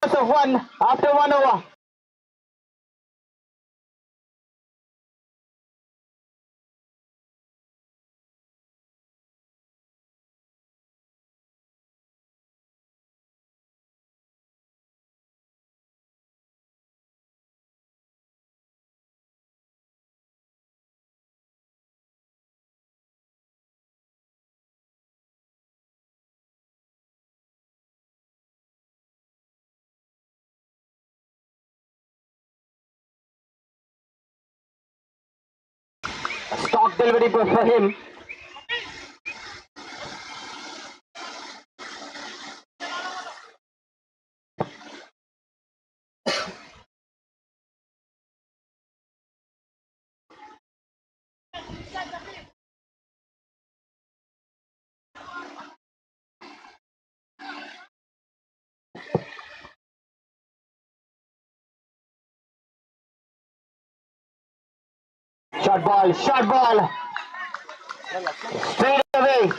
Loss of one after 1 over. Stock delivery for him. Short ball, short ball. Straight away.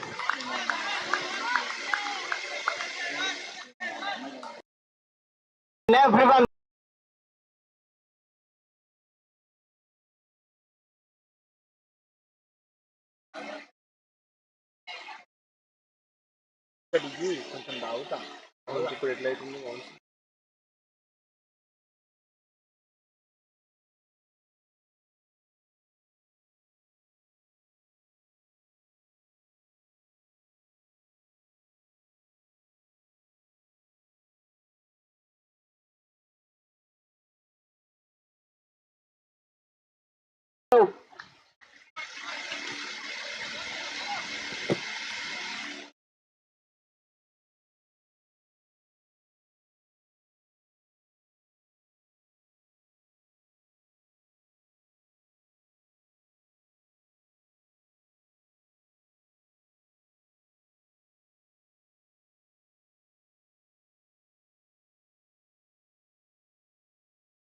And everyone. కొంచెం తాగుతా ఇప్పుడు ఎట్లయితుంది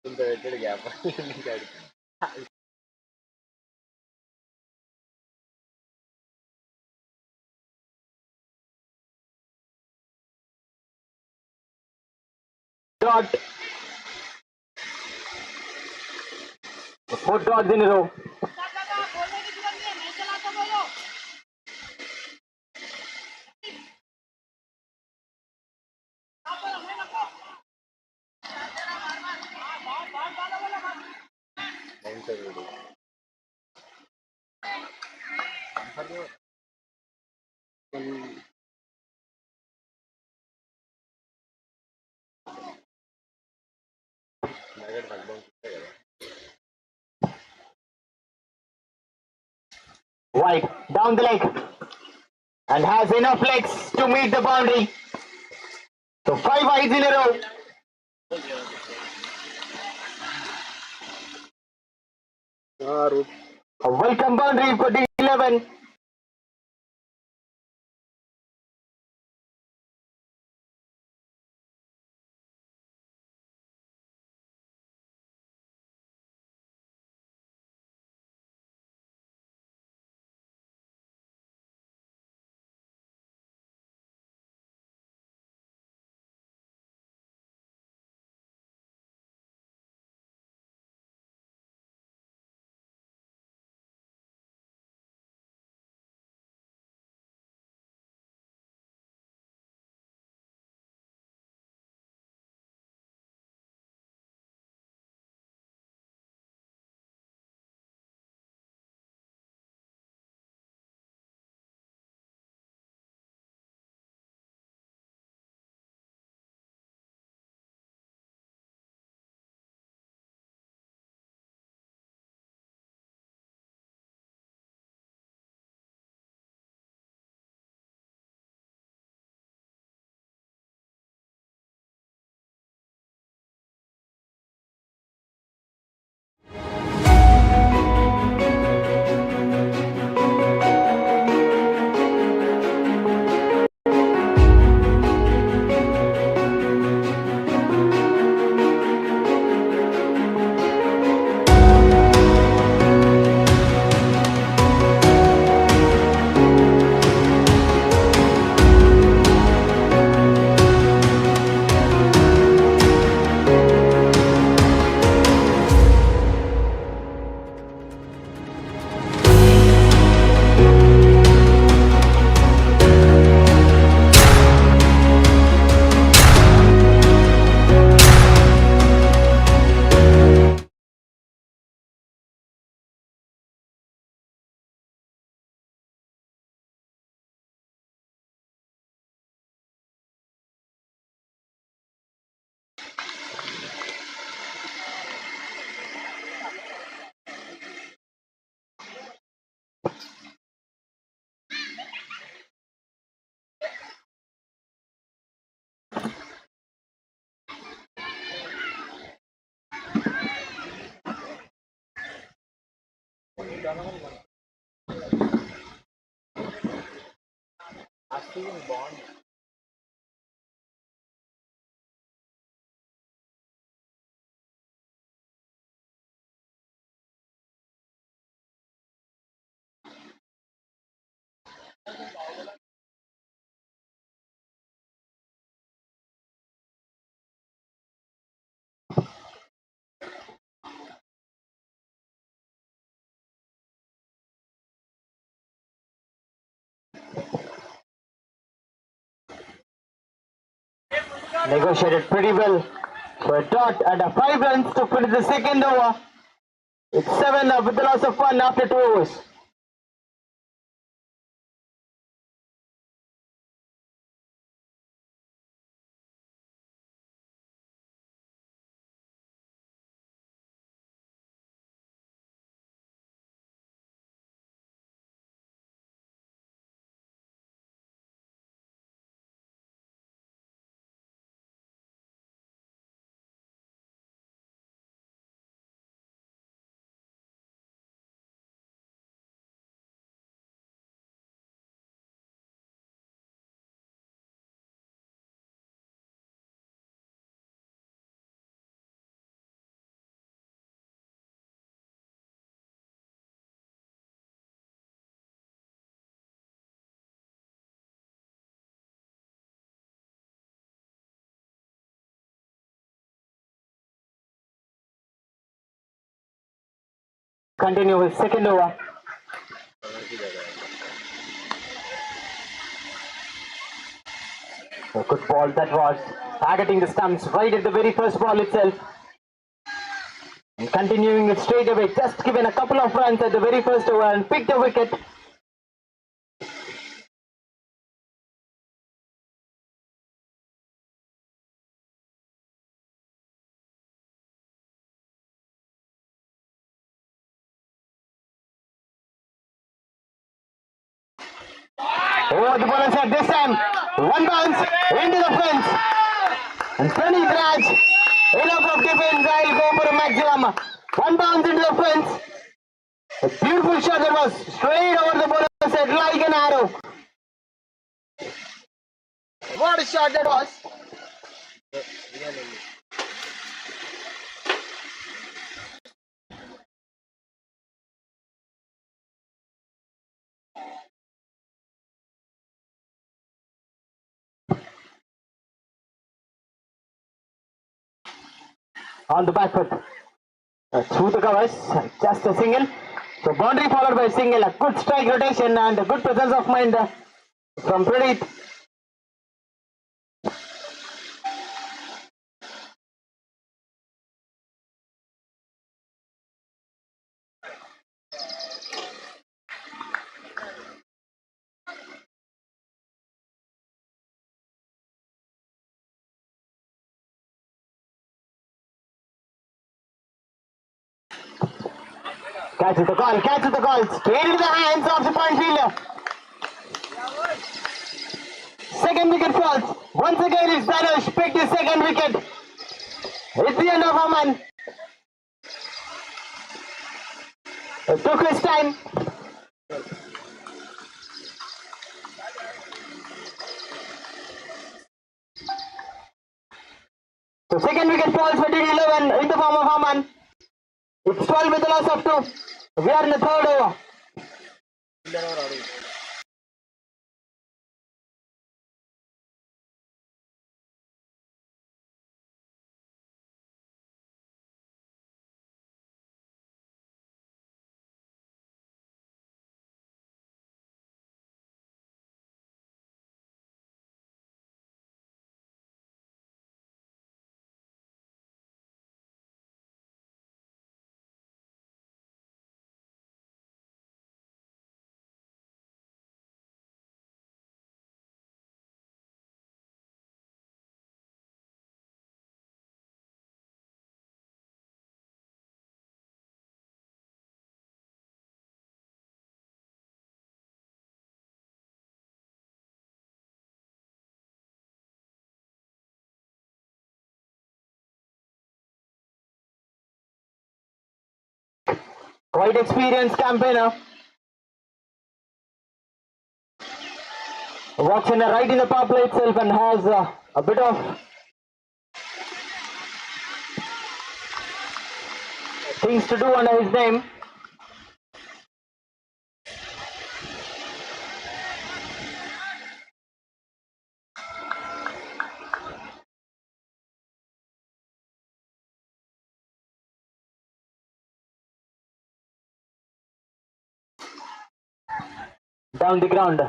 ఇంత పెట్టాడు gap Dot. 4 dots in a row. Wide, down the leg, and has enough legs to meet the boundary. So 5 wides in a row. A welcome boundary for D11. Negotiated pretty well. So a dot and a 5 runs to finish the second over. It's 7 up with the loss of 1 after 2 overs. Continue with second over. A good ball that was, targeting the stumps right at the very first ball itself. And continuing it straight away, just given a couple of runs at the very first over and picked a wicket. Oh, the bowler said this time, one bounce into the fence. And Pranit Raj, enough of defense, I'll go for a maximum. One bounce into the fence. A beautiful shot that was straight over the bowler's head like an arrow. What a shot that was. On the back foot. Through the covers, just a single. So boundary followed by a single, a good strike rotation and a good presence of mind from Pradeep. Catches the call, straight into the hands of the point fielder. Second wicket falls. Once again, it's Dhanush picked his second wicket. It's the end of Aman. It took his time. So second wicket falls for DD11 in the form of Aman. It's 12 with the loss of 2. We are in the third over. Quite experienced campaigner. Walks in right in the power play itself and has a bit of things to do under his name. Down the ground.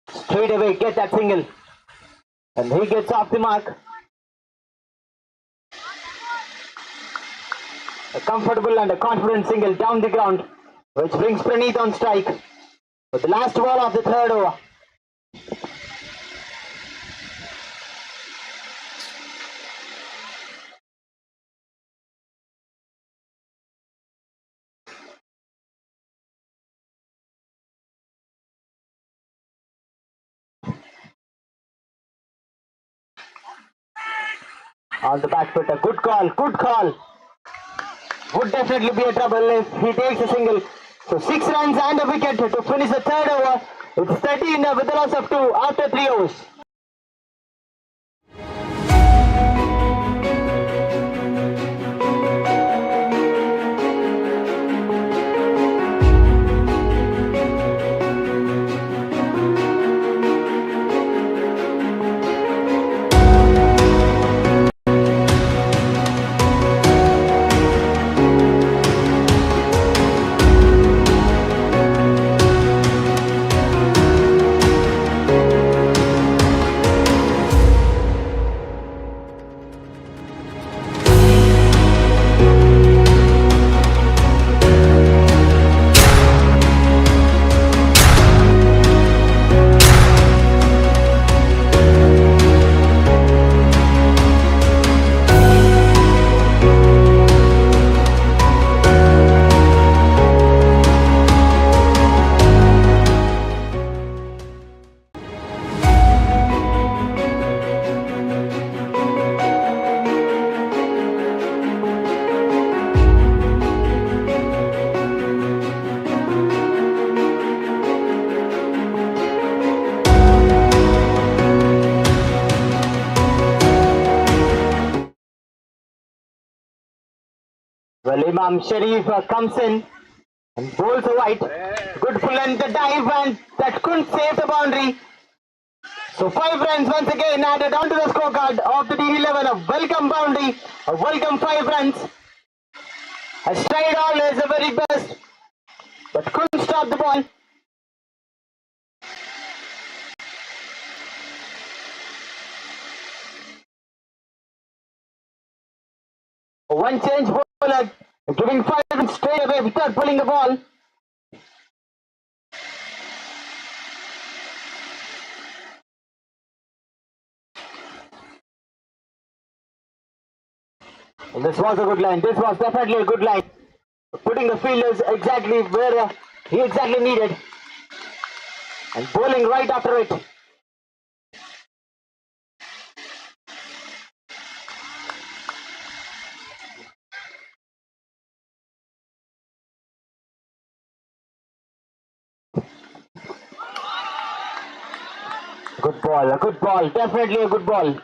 Straight away, get that single. And he gets off the mark. A comfortable and a confident single down the ground, which brings Praneeth on strike with the last ball of the third over. On the back foot, a good call, good call. Would definitely be a trouble if he takes a single. So 6 runs and a wicket to finish the third over. It's 13 with the loss of 2 after 3 overs. Well, Imam Sharif comes in and bowls a wide. Good full length dive, and that couldn't save the boundary. So 5 runs once again added onto the scorecard of the D11. A welcome boundary, a welcome 5 runs. Has tried always the very best, but couldn't stop the ball. One change bowler, giving 5 runs straight away without pulling the ball. And this was a good line. This was definitely a good line. Putting the fielders exactly where he exactly needed. And bowling right after it. Good ball, definitely a good ball.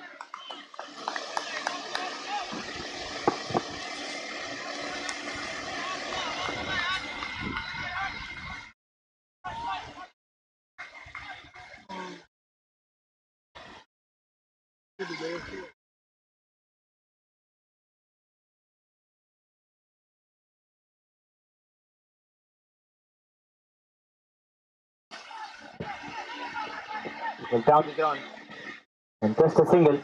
And down the ground. And just a single.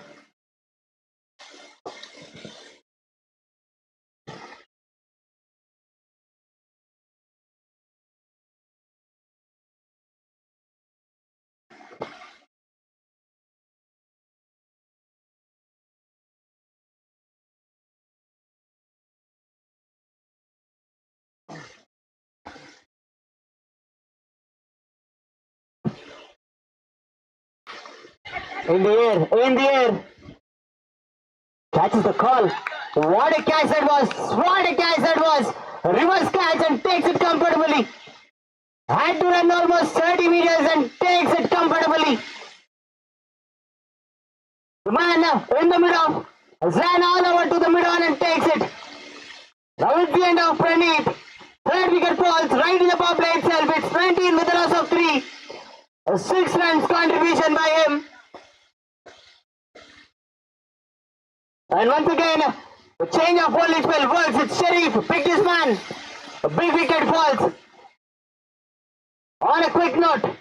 In the air. Catches the call. What a catch that was. A reverse catch and takes it comfortably. Had to run almost 30 meters and takes it comfortably. The man in the mid-off ran all over to the mid-on and takes it. Now it's the end of Praneeth. 3rd wicket falls right in the power play itself. It's 19 with a loss of 3. A 6 runs contribution by him. And once again, a change of bowling spell works. It's Sharif, picked his man. A big wicket falls. On a quick note,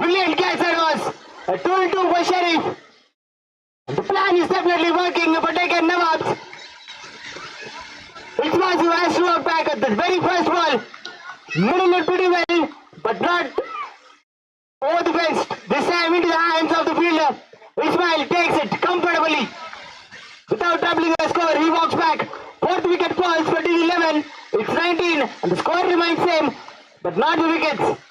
brilliant catch that was. A 2-2 for Sharif. The plan is definitely working for Deccan Nawabs. Ysportz has to work back at the very first ball. Middle it pretty well, but not over the fence. This time into the hands of the fielder. Ismail takes it comfortably. Without doubling the score, he walks back. Fourth wicket falls for D11. It's 19 and the score remains same, but not the wickets.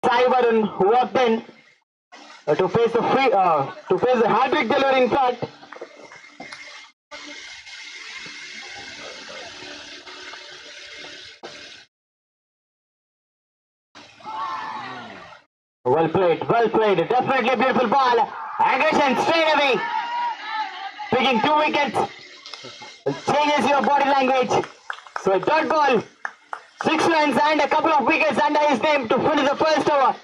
Cyberun who walked in to face the hat-trick delivery in front. Well played, definitely a beautiful ball. Aggression straight away. Picking 2 wickets. Changes your body language. So a dot ball, 6 runs and a couple of wickets under his name to finish the first over.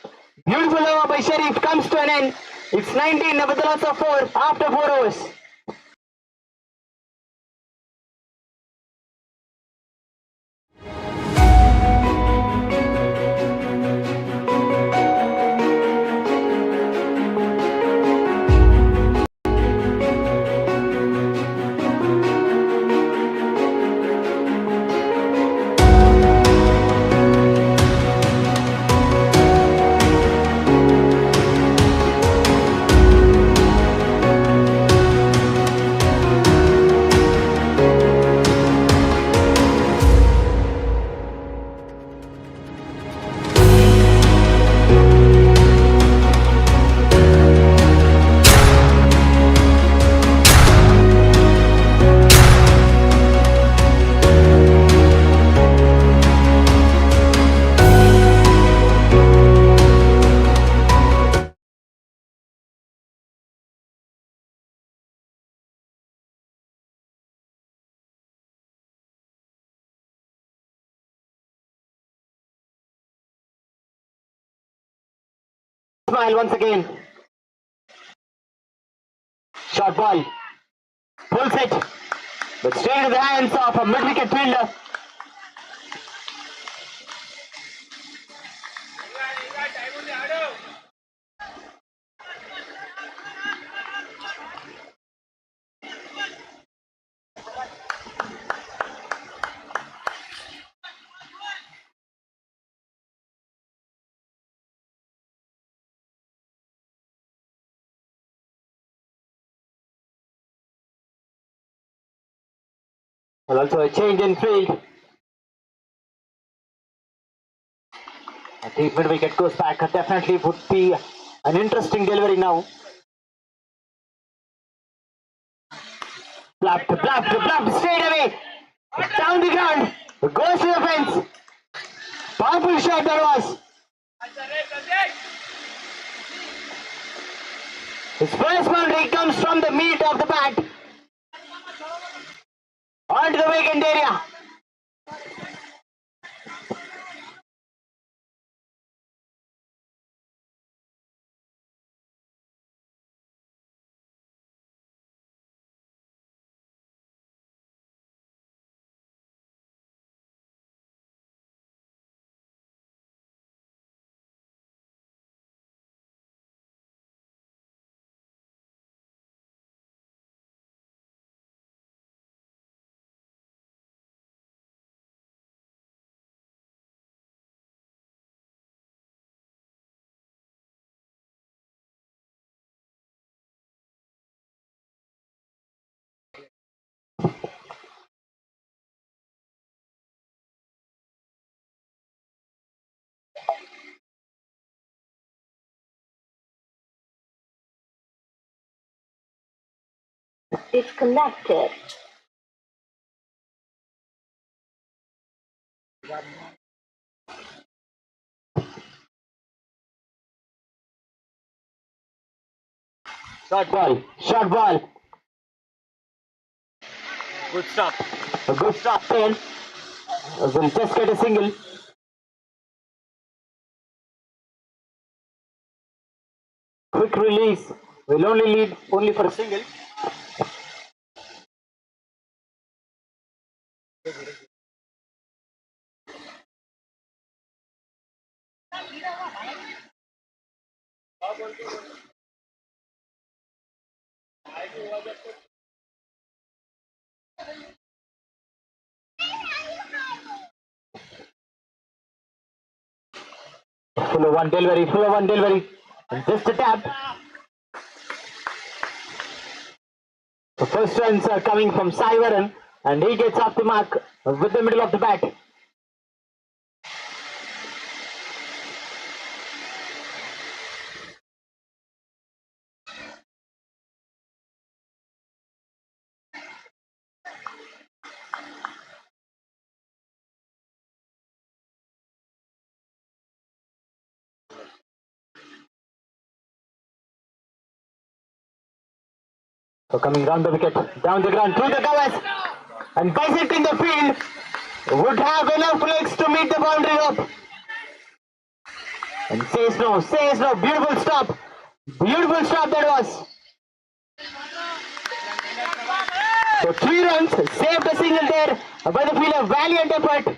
Beautiful over by Sharif comes to an end. It's 19 with the loss of 4 after 4 overs. Smile once again. Short ball. Pulls it. But straight to the hands of a mid-wicket fielder. Well, also a change in field. A deep mid wicket goes back. Definitely would be an interesting delivery now. Blapped straight away. Down the ground. Goes to the fence. Powerful shot that was. His first boundary comes from the meat of the bat. Onto the vacant area. Disconnected. Short ball. Short ball. Good stop. A good stop there. Will just get a single. Quick release. Will only lead only for a single. Full of one delivery. And just a tap. The first runs are coming from Saivaran, and he gets off the mark with the middle of the bat. So coming round the wicket, down the ground, through the covers, and bisecting the field, would have enough legs to meet the boundary rope. And says no, beautiful stop that was. So 3 runs, saved a single there by the fielder, valiant effort.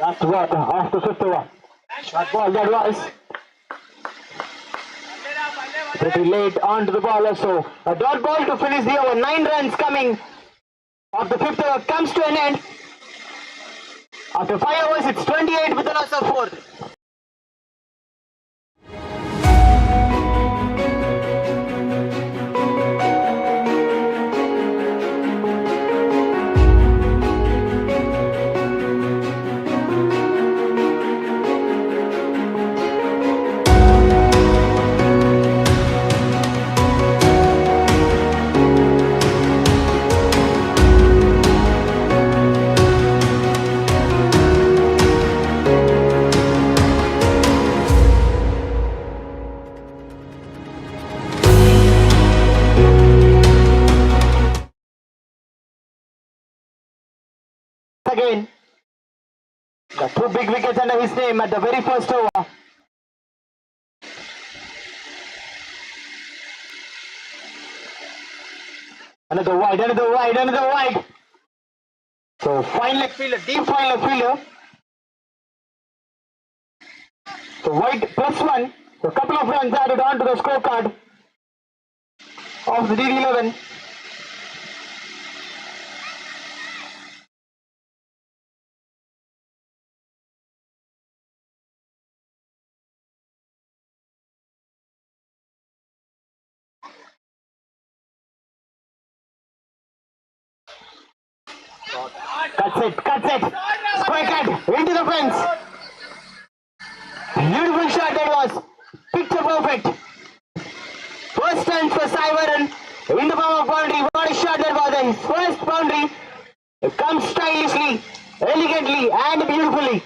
Last ball off the 5th over. Short ball that was. Pretty late onto the ball also. A dot ball to finish the over. 9 runs coming off the 5th over comes to an end. After 5 overs, it's 28 with a loss of 4. Again, got 2 big wickets under his name at the very first over. Another wide, another wide, another wide. So fine leg fielder, deep fine leg fielder. So wide +1. So a couple of runs added on to the scorecard of the DD11. Cuts it. Square cut into the fence. Beautiful shot that was. Picture perfect. First runs for Cyberan in the form of boundary. What a shot that was. His first boundary. It comes stylishly, elegantly and beautifully.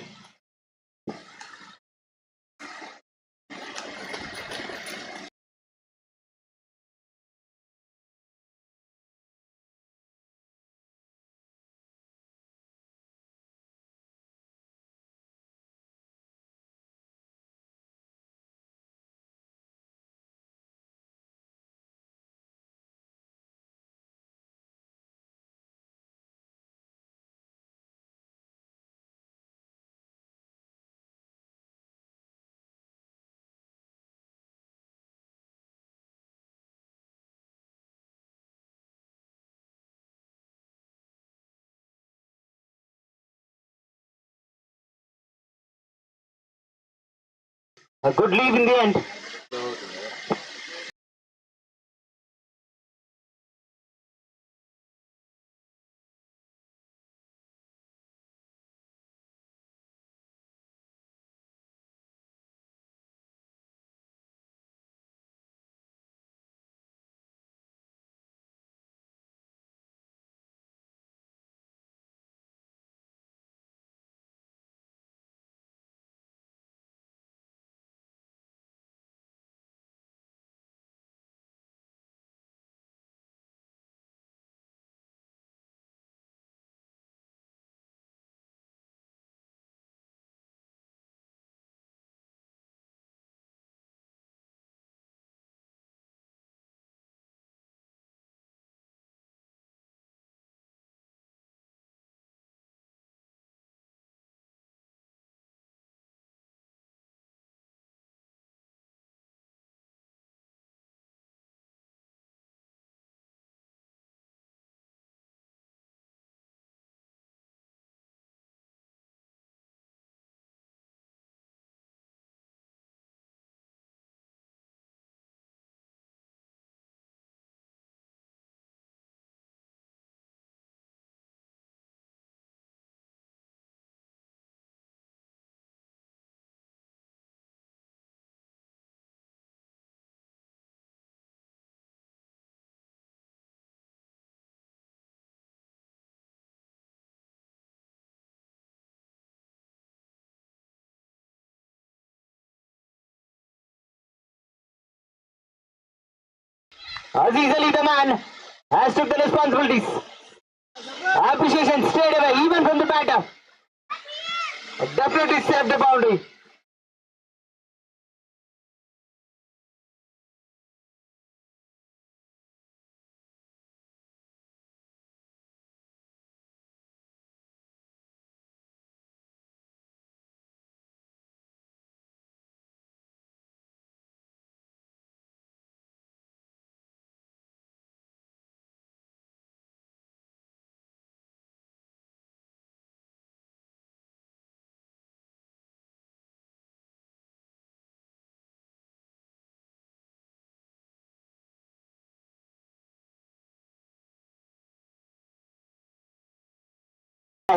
A good lead in the end. Aziz Ali, the man, has took the responsibilities. Appreciation straight away, even from the batter. Definitely saved the boundary.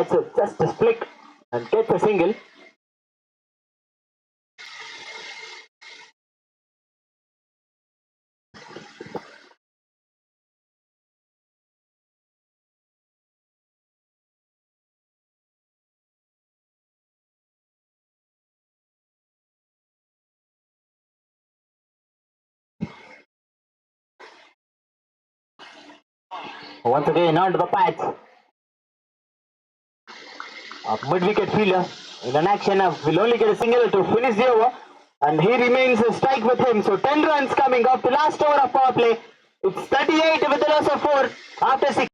So just a flick and gets a single. Once again onto the patch. A mid-wicket fielder in an action will only get a single to finish the over, and he remains a strike with him. So 10 runs coming off the last over of power play It's 38 with the loss of 4 after 6.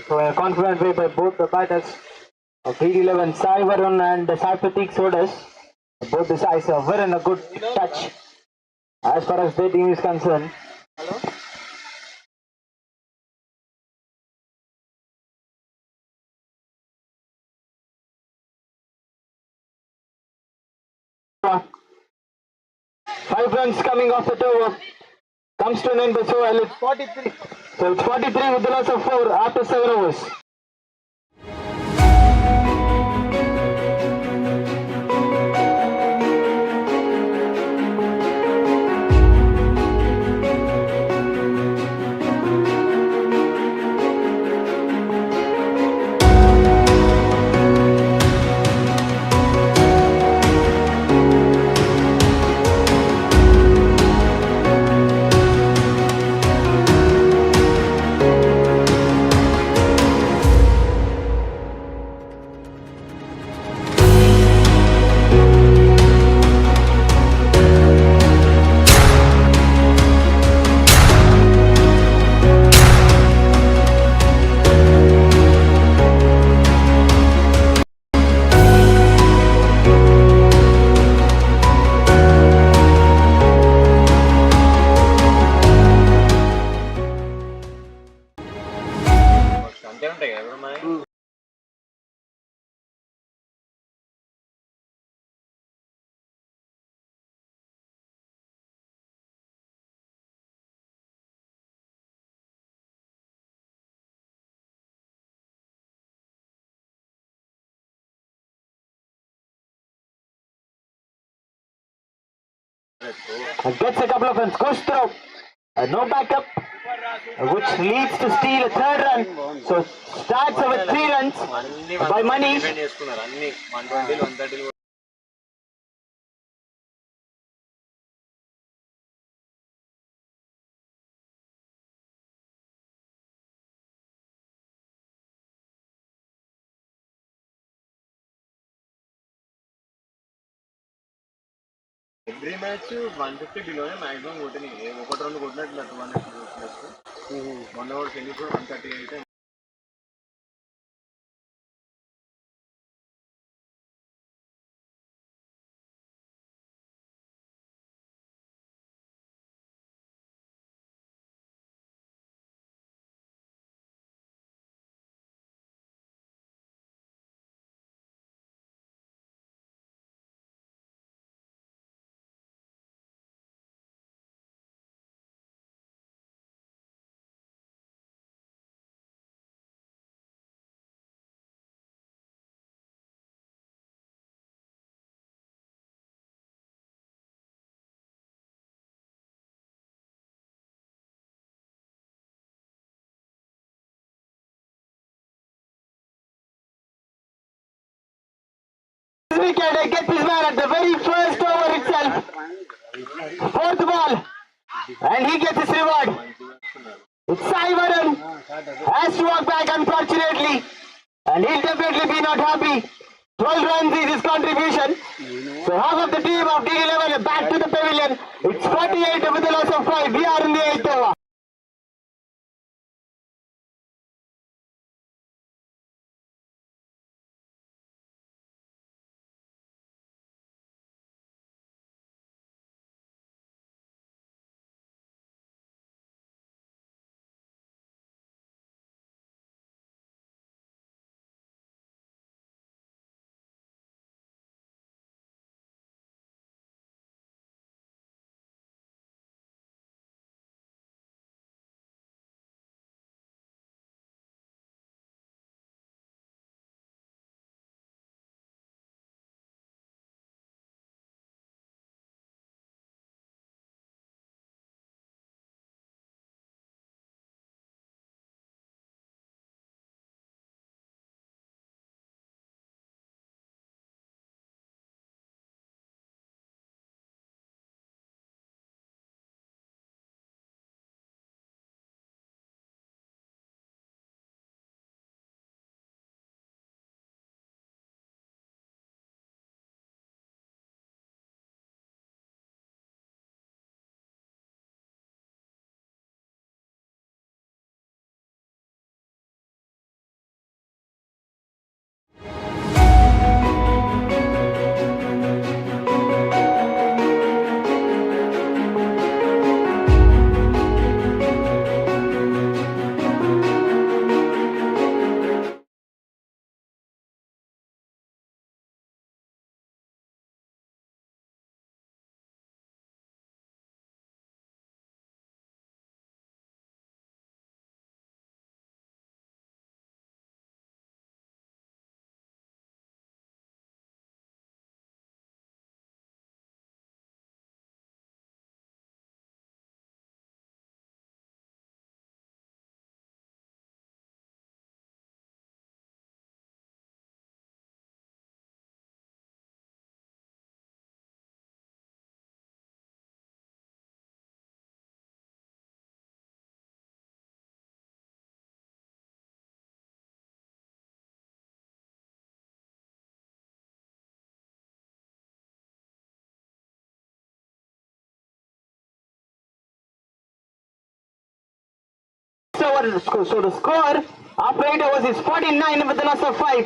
So a confident way by both the batters of Green 11, Sai Varun and Sai Pratik Sodas. Both the sides are very in a good touch as far as their team is concerned. Hello. 5 runs coming off the over. Comes to an end, so it's 43. So it's 43 with the loss of 4 after 7 overs. అంతే ఉంటాయి కదా ఇప్పుడు మరి Gets a couple of runs, goes through. No backup, which leads to steal a 3rd run. So starts with 3 runs by Money. Defend చేసుకున్నారు అన్ని 120 130ఎవ్రీ match 150 బిలోనే maximum కొట్టినాయి ఒకటి రెండు కొట్టినట్లు 200 plus మొన్న కూడా సెమీ కూడా 130 అయితే wicket gets his man at the very first over itself. Fourth ball. And he gets his reward. It's Saivaran. Has to walk back unfortunately. And he'll definitely be not happy. 12 runs is his contribution. So half of the team of D11 back to the pavilion. It's 48 with a loss of 5. We are in the 8th over. So the score after 8 overs is 49 with a loss of 5.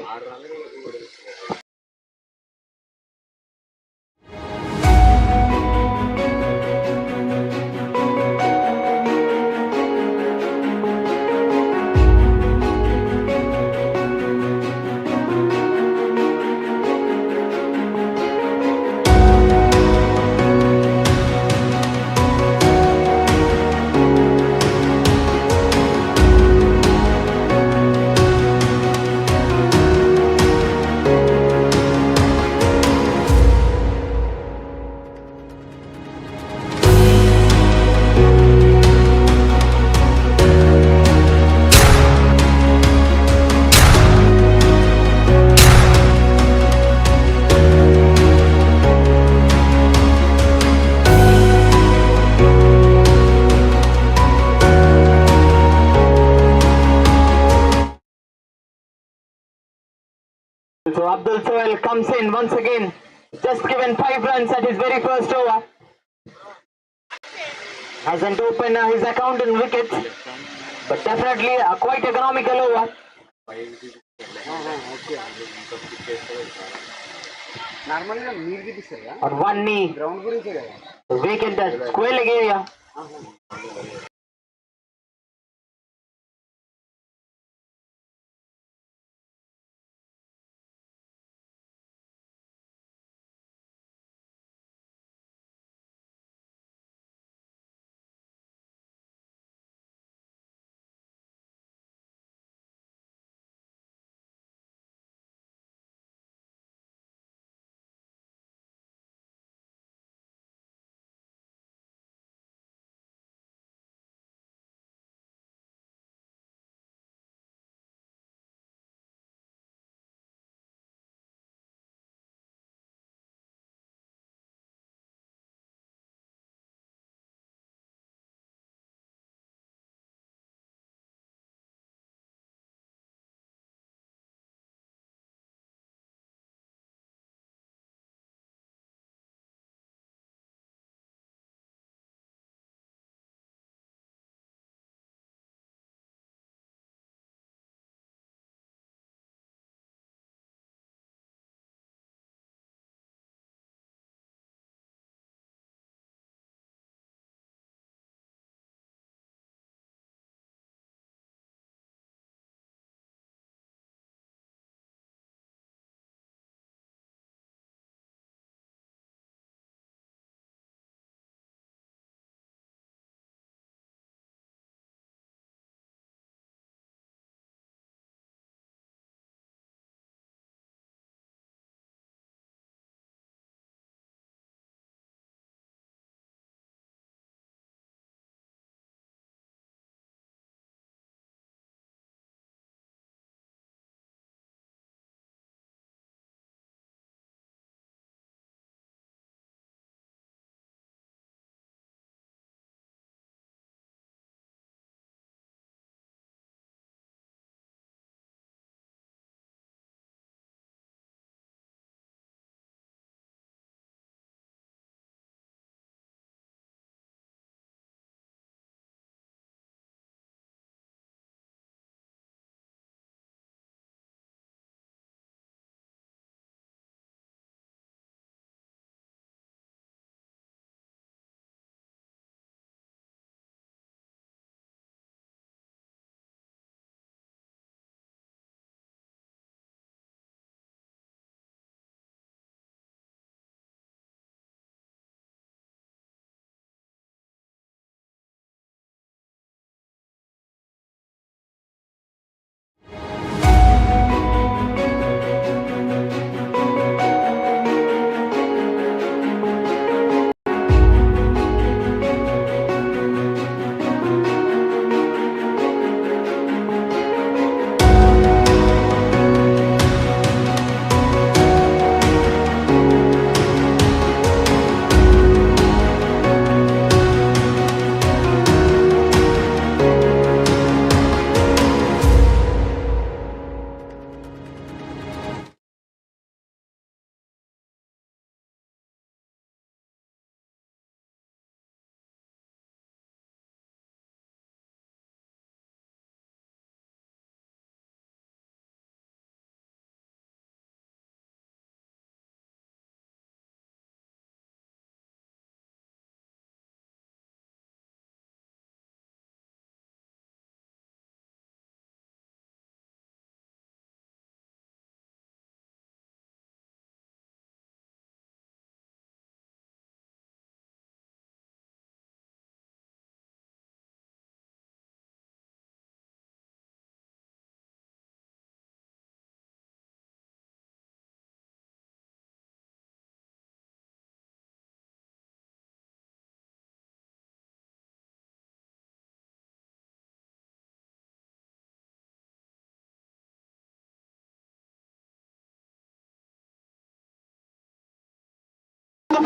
So Abdul Sohail comes in once again, just given 5 runs at his very first over. Hasn't opened his account in wickets, but definitely a quite economical over. Or one knee, vacant at square leg area.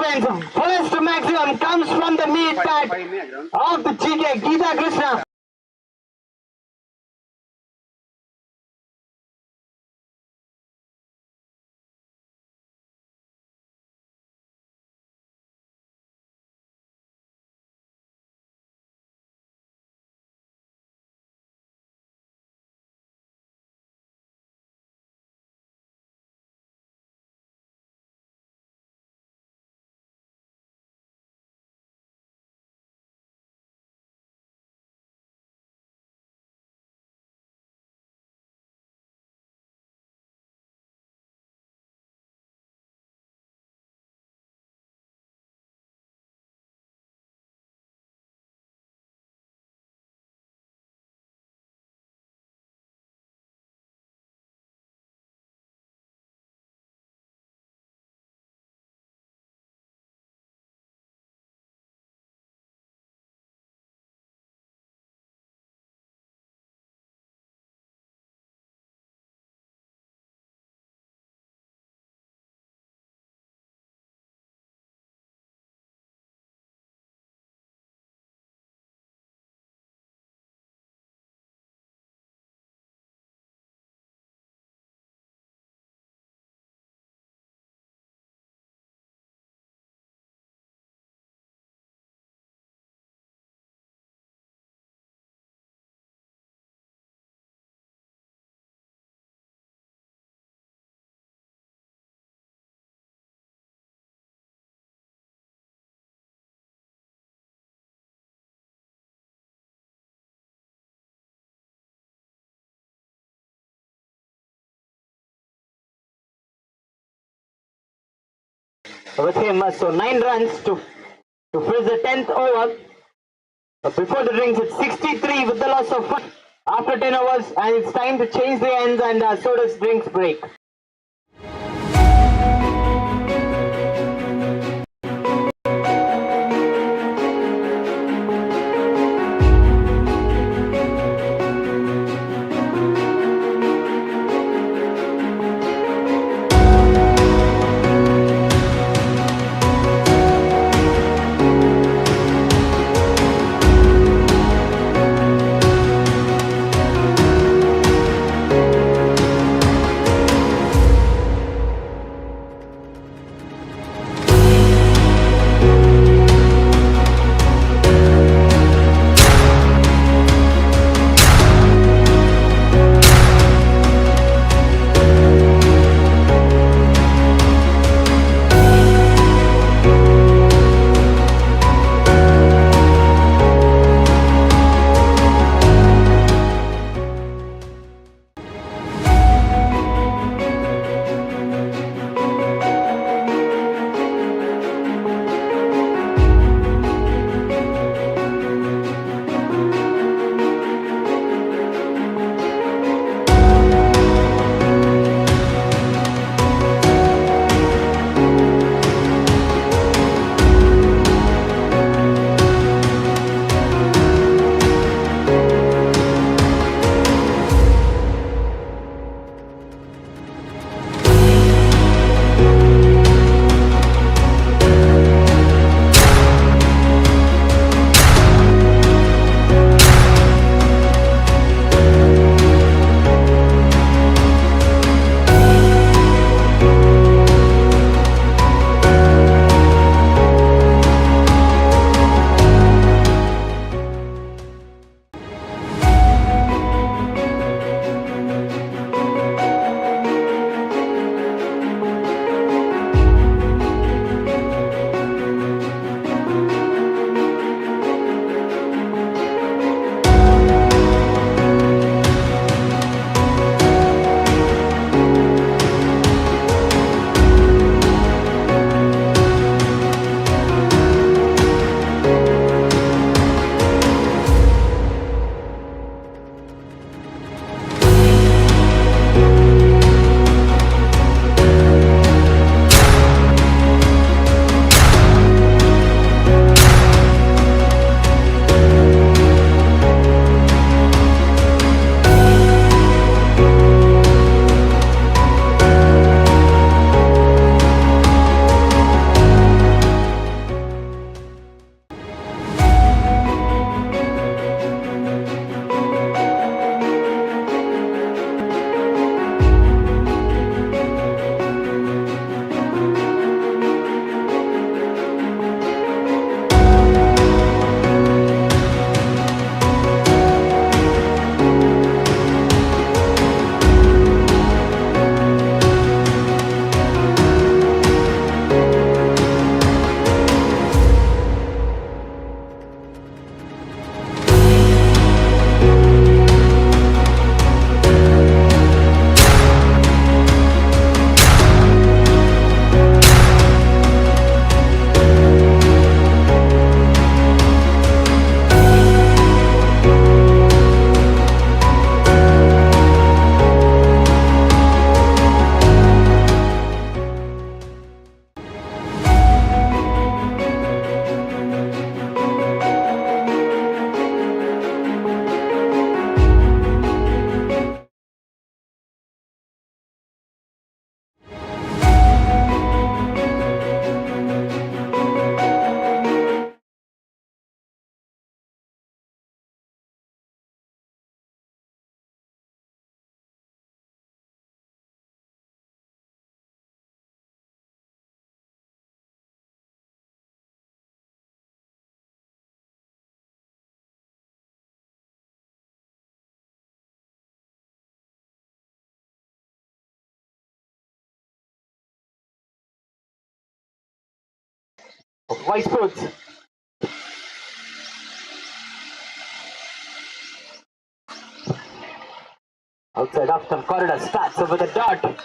fence. First maximum comes from the mid bat of the GK Geeta Krishna. With him, so 9 runs to finish the 10th over. Before the drinks, it's 63 with the loss of 1 after 10 overs, and it's time to change the ends, and so does drinks break. of Ysportz. Outside off-stump corridor starts over the dot.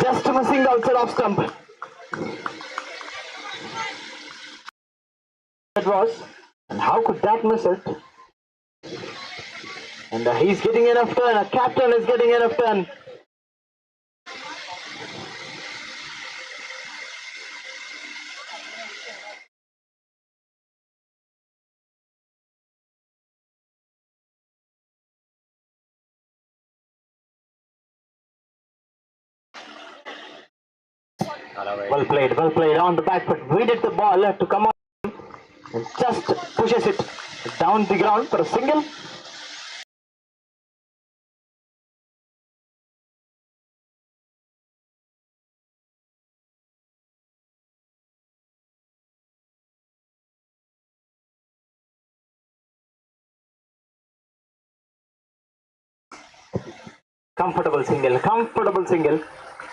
Just missing outside off stump. That was, and how could that miss it? And he's getting enough turn. A captain is getting enough turn. Well played on the back foot. Readed the ball to come on and just pushes it down the ground for a single. Comfortable single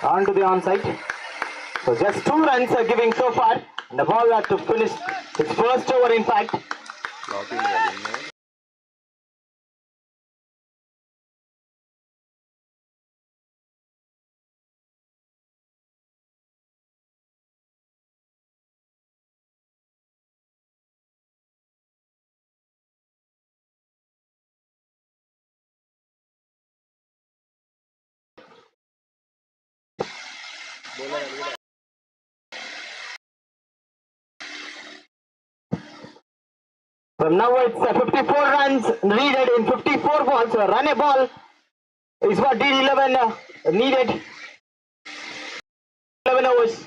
onto the onside. So just 2 runs are giving so far. And the ball had to finish its first over in fact. From now it's 54 runs needed in 54 balls. So run a ball is what DD11 needed. 11 overs.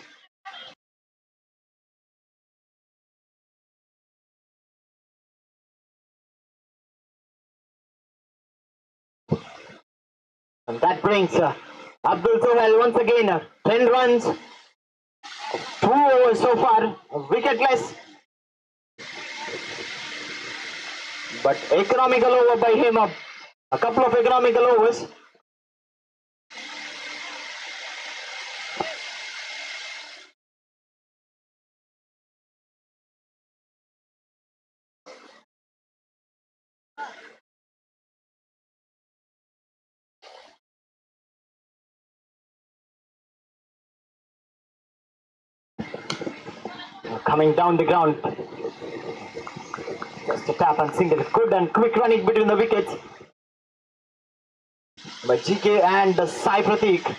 And that brings Abdul Sohail once again 10 runs, 2 overs so far, wicketless. But economical over by him, a couple of economical overs. Coming down the ground. Just a tap and single. Good and quick running between the wickets by GK and Sai Pratik.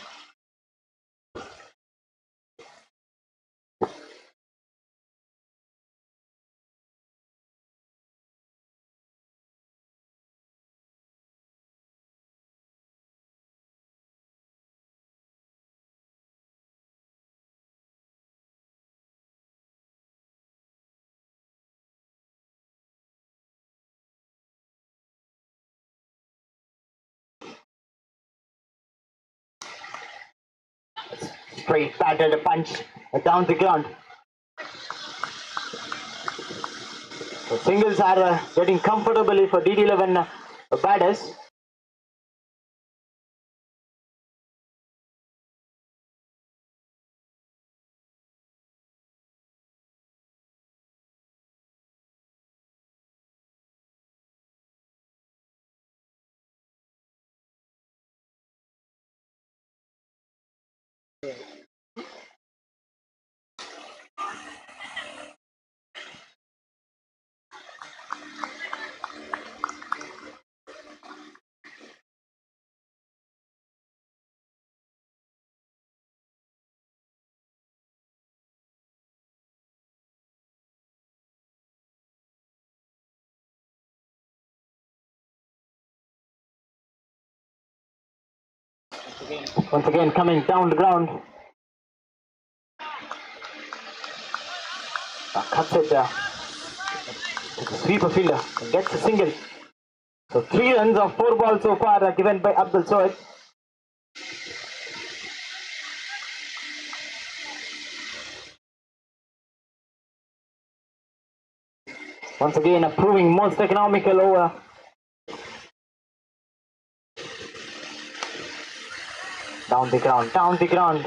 Straight batted punch down the ground. So singles are getting comfortably for DD11 batters. Once again coming down the ground. Cuts it to the sweeper fielder. Gets a single. So 3 runs of 4 balls so far are given by Abdul Soed. Once again, a proving most economical over. Down the ground.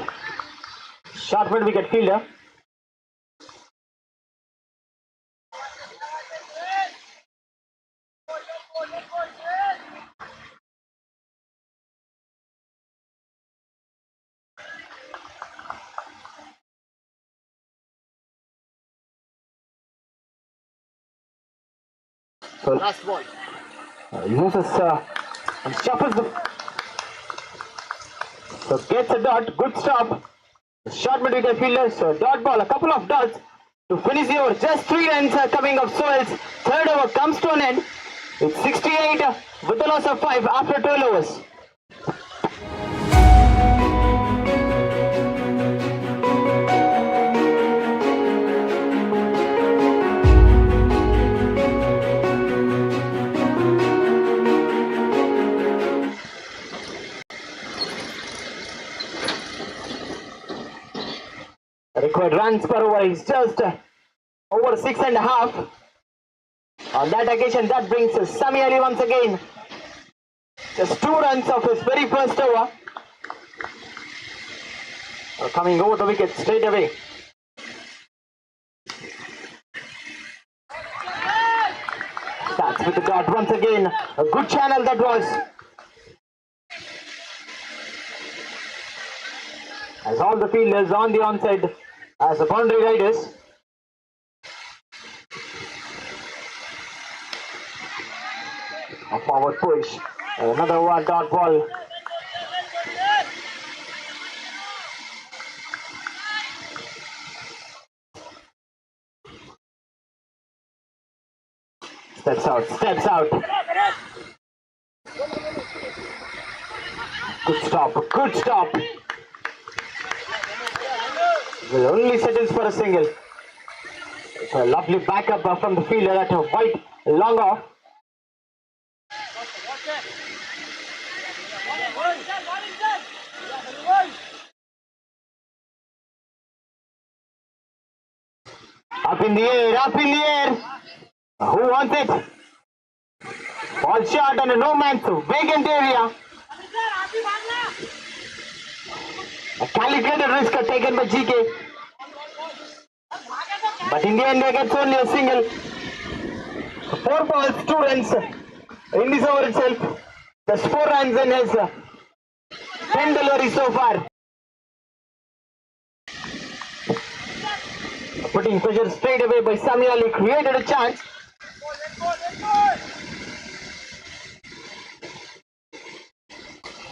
Short mid wicket fielder. So Last ball. uses and shuffles the. So gets a dot. Good stop. Short mid wicket fielder. So dot ball. A couple of dots to finish the over. Just 3 runs are coming of Soel's. Third over comes to an end. It's 68 with a loss of 5 after 12 overs. Required runs per over is just over 6.5. On that occasion, that brings Sami Ali once again. Just 2 runs of his very first over. Coming over the wicket straight away. Starts with the dot once again. A good channel that was. As all the fielders on the onside as the boundary riders. A forward push. Another one dot ball. Steps out. Good stop. Will only settles for a single. It's a lovely backup from the fielder at a wide long off. Up in the air. Who wants it? Ball shot on a no man's vacant area. A calculated risk taken by GK. But in the end, they get only a single. 4 balls, 2 runs in this over itself. Just 4 runs in his 10 deliveries so far. Putting pressure straight away by Sami Ali, created a chance.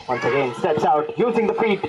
Once again, steps out, using the feet.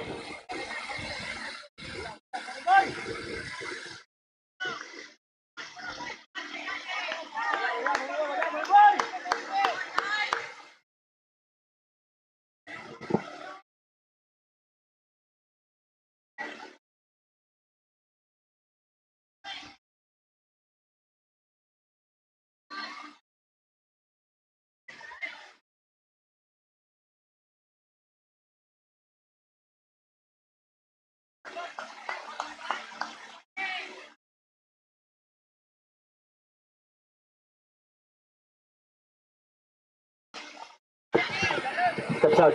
Steps out,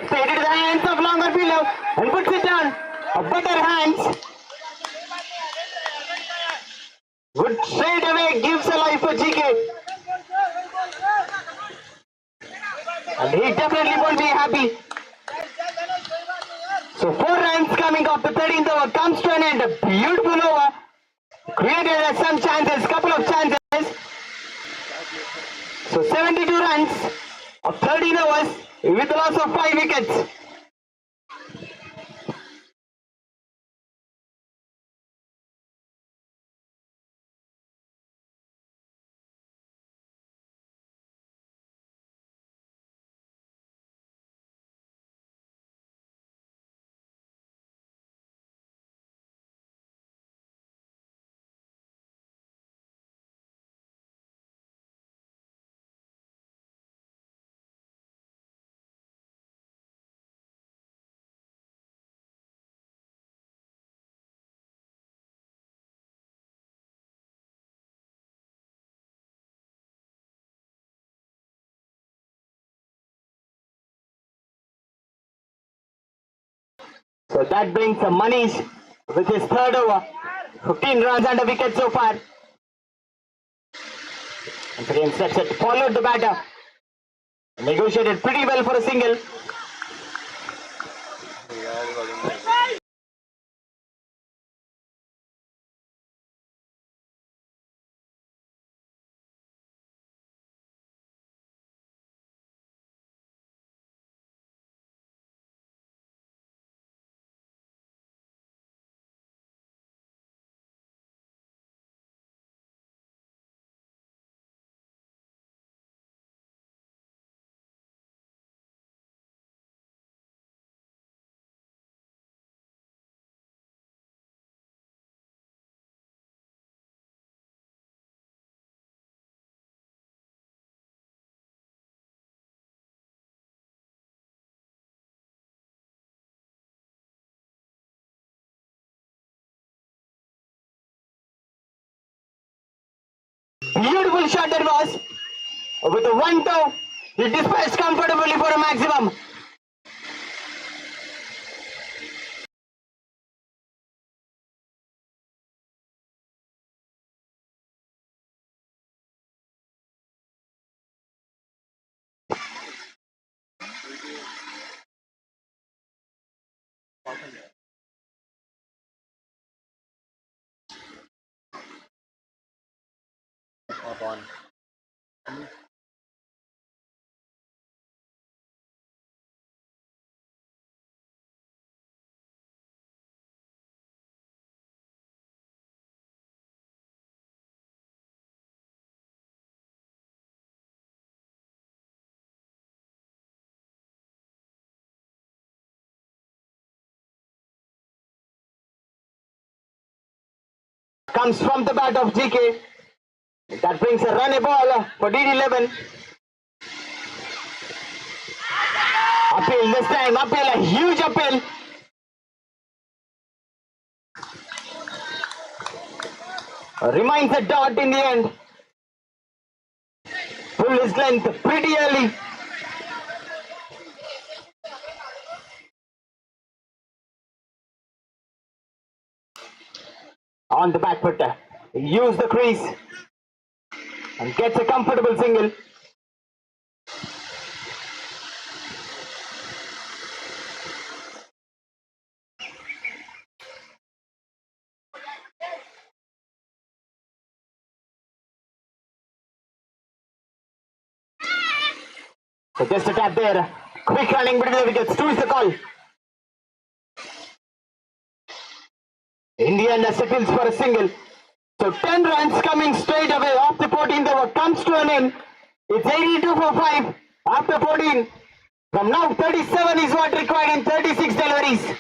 straight into the hands of longer fielder and puts it down. A better hands. Good straight away, gives a life for GK. And he definitely won't be happy. So 4 runs coming off the 13th over comes to an end. A beautiful over. Created some chances, couple of chances. So 72 runs of 13 overs with a loss of 5 wickets. So that brings the Manish with his third over. 15 runs and a wicket so far. Once again, steps it, followed the batter. Negotiated pretty well for a single. Beautiful shot that was. With the 1-2, he dispatched comfortably for a maximum. Comes from the bat of GK. That brings a run a ball for DD11. Uphill this time, uphill, a huge uphill. Reminds a dot in the end. Pull his length pretty early. On the back foot, use the crease and gets a comfortable single. So just a tap there. Quick running between the wickets. 2 is the call. Indian settles for a single. So 10 runs coming straight away off the 14th over comes to an end. It's 82 for 5 after 14. From now 37 is what required in 36 deliveries.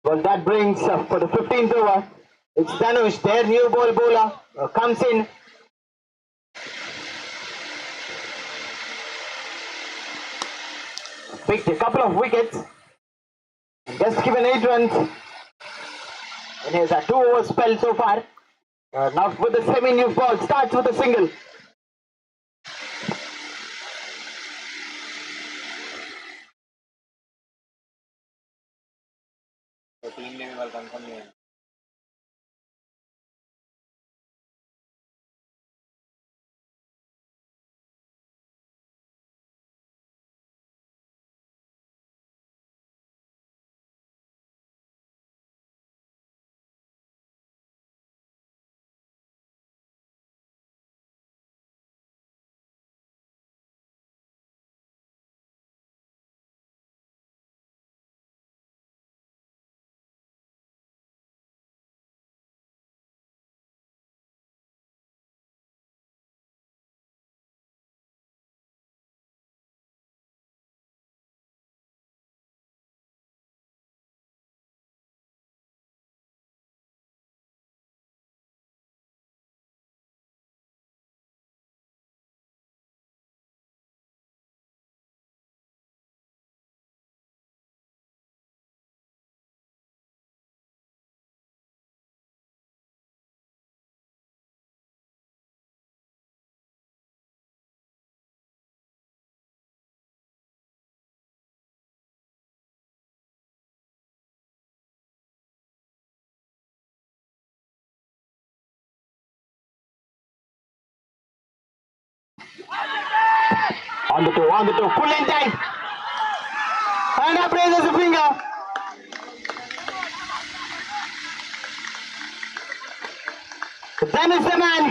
Well, that brings for the 15th over. It's Dhanush, their new ball bowler, comes in. Picked a couple of wickets. Just given 8 runs. And here's a 2-over spell so far. Now with the semi-new ball, starts with a single. Team name వాళ్ళు confirm చేయండి. On the toe, full and tight. And up raises the finger. Then is the man.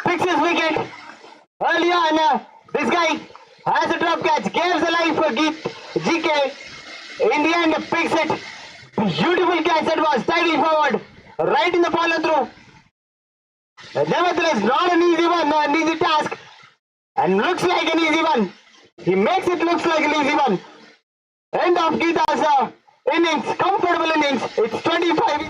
Picks his wicket. Early on, this guy has a drop catch. Gives a life for GK. In the end, picks it. Beautiful catch that was tidy forward. Right in the follow through. Nevertheless, not an easy one, an easy task. And looks like an easy one. He makes it look like an easy one. End of Geeta's innings, comfortable innings. It's 25.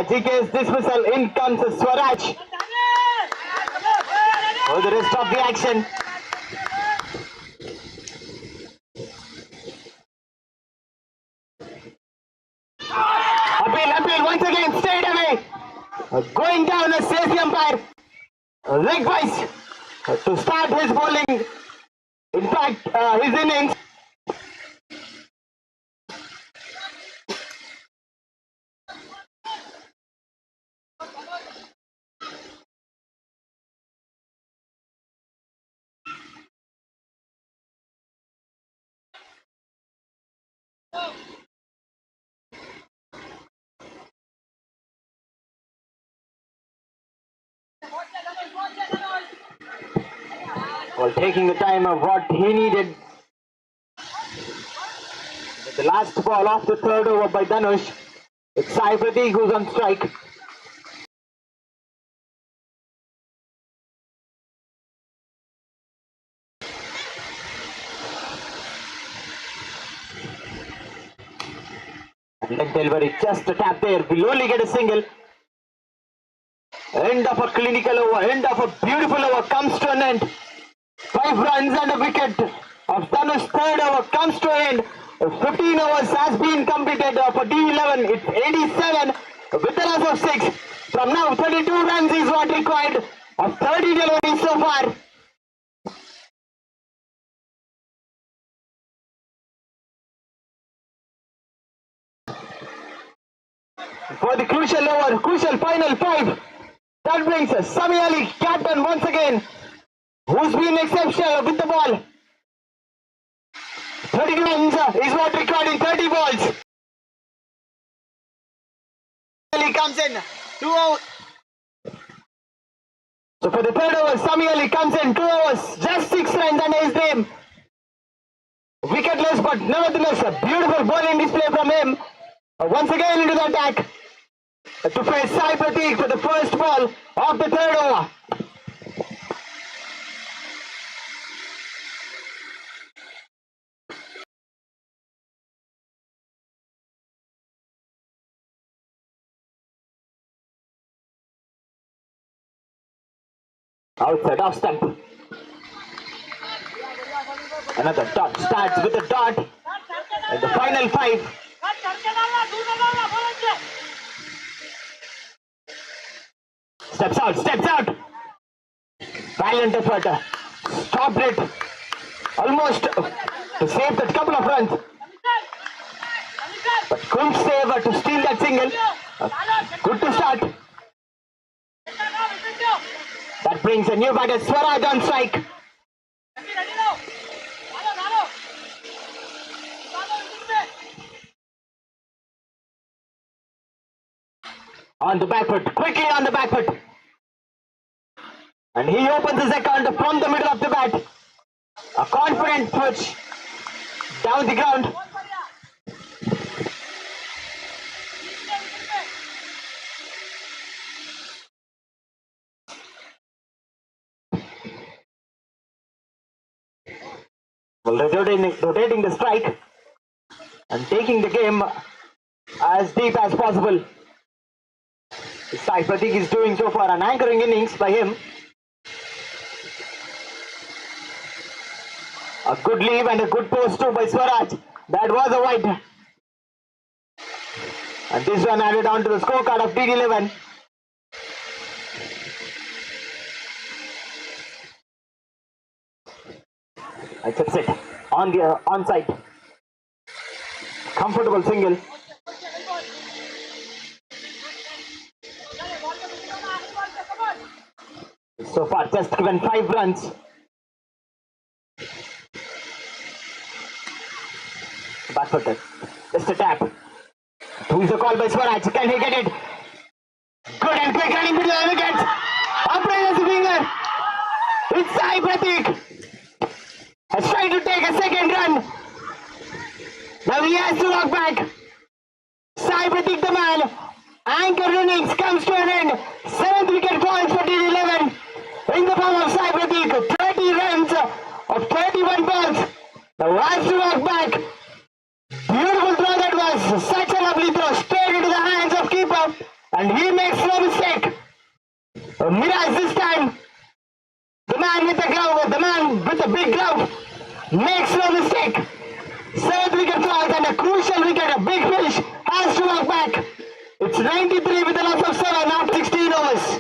GK's dismissal. In comes Swaraj for the rest of the action. Appeal once again, straight away. Going down a safety umpire. Leg wise to start his bowling. In fact, his innings. Well, taking the time of what he needed. The last ball of the third over by Dhanush. It's Sai Prateek who's on strike. And then delivery, just a tap there. We'll only get a single. End of a clinical over, end of a beautiful over comes to an end. 5 runs and a wicket of Dhanush's third over comes to an end. 15 overs has been completed for D11. It's 87 with a loss of 6. From now, 32 runs is what required of 30 deliveries so far. For the crucial over, crucial final 5. That brings Sami Ali, captain once again, who's been exceptional with the ball. 30 runs is what required in 30 balls. Ali comes in, 2 overs. So for the third over, Sami Ali comes in, 2 overs, just 6 runs and his name. Wicketless, but nevertheless a beautiful bowling display from him. Once again into the attack. To face Sai Prateek for the first ball of the third over. Outside off stump. Another dot starts with a dot. And the final 5. Steps out. Valiant effort. Stopped it. Almost to save that couple of runs. But couldn't save to steal that single. Good to start. That brings a new batter, Swaraj on strike. On the back foot, quickly on the back foot. And he opens his account from the middle of the bat. A confident switch down the ground. Well, rotating the strike and taking the game as deep as possible. Sai Prateek is doing so far an anchoring innings by him. A good leave and a good post too by Swaraj. That was a wide. And this one added on to the scorecard of DD11. It's it on the onside. Comfortable single. So far, just given 5 runs. Back footed. Just a tap. Who is the call by Swaraj? Can he get it? Good and quick running between the wickets. Upright as a finger. It's Sai Prateek. Has tried to take a second run. Now he has to walk back. Sai Prateek the man. Anchor innings comes to an end. 7th wicket falls for DD11. In the form of Sai Prateek, 30 runs of 31 balls. Now has to walk back. Beautiful throw that was. Such a lovely throw. Straight into the hands of keeper. And Mirage this time. The man with the glove, the man with the big glove makes no mistake. 7th wicket falls and a crucial wicket, a big fish has to walk back. It's 93 with a loss of 7 after 16 overs.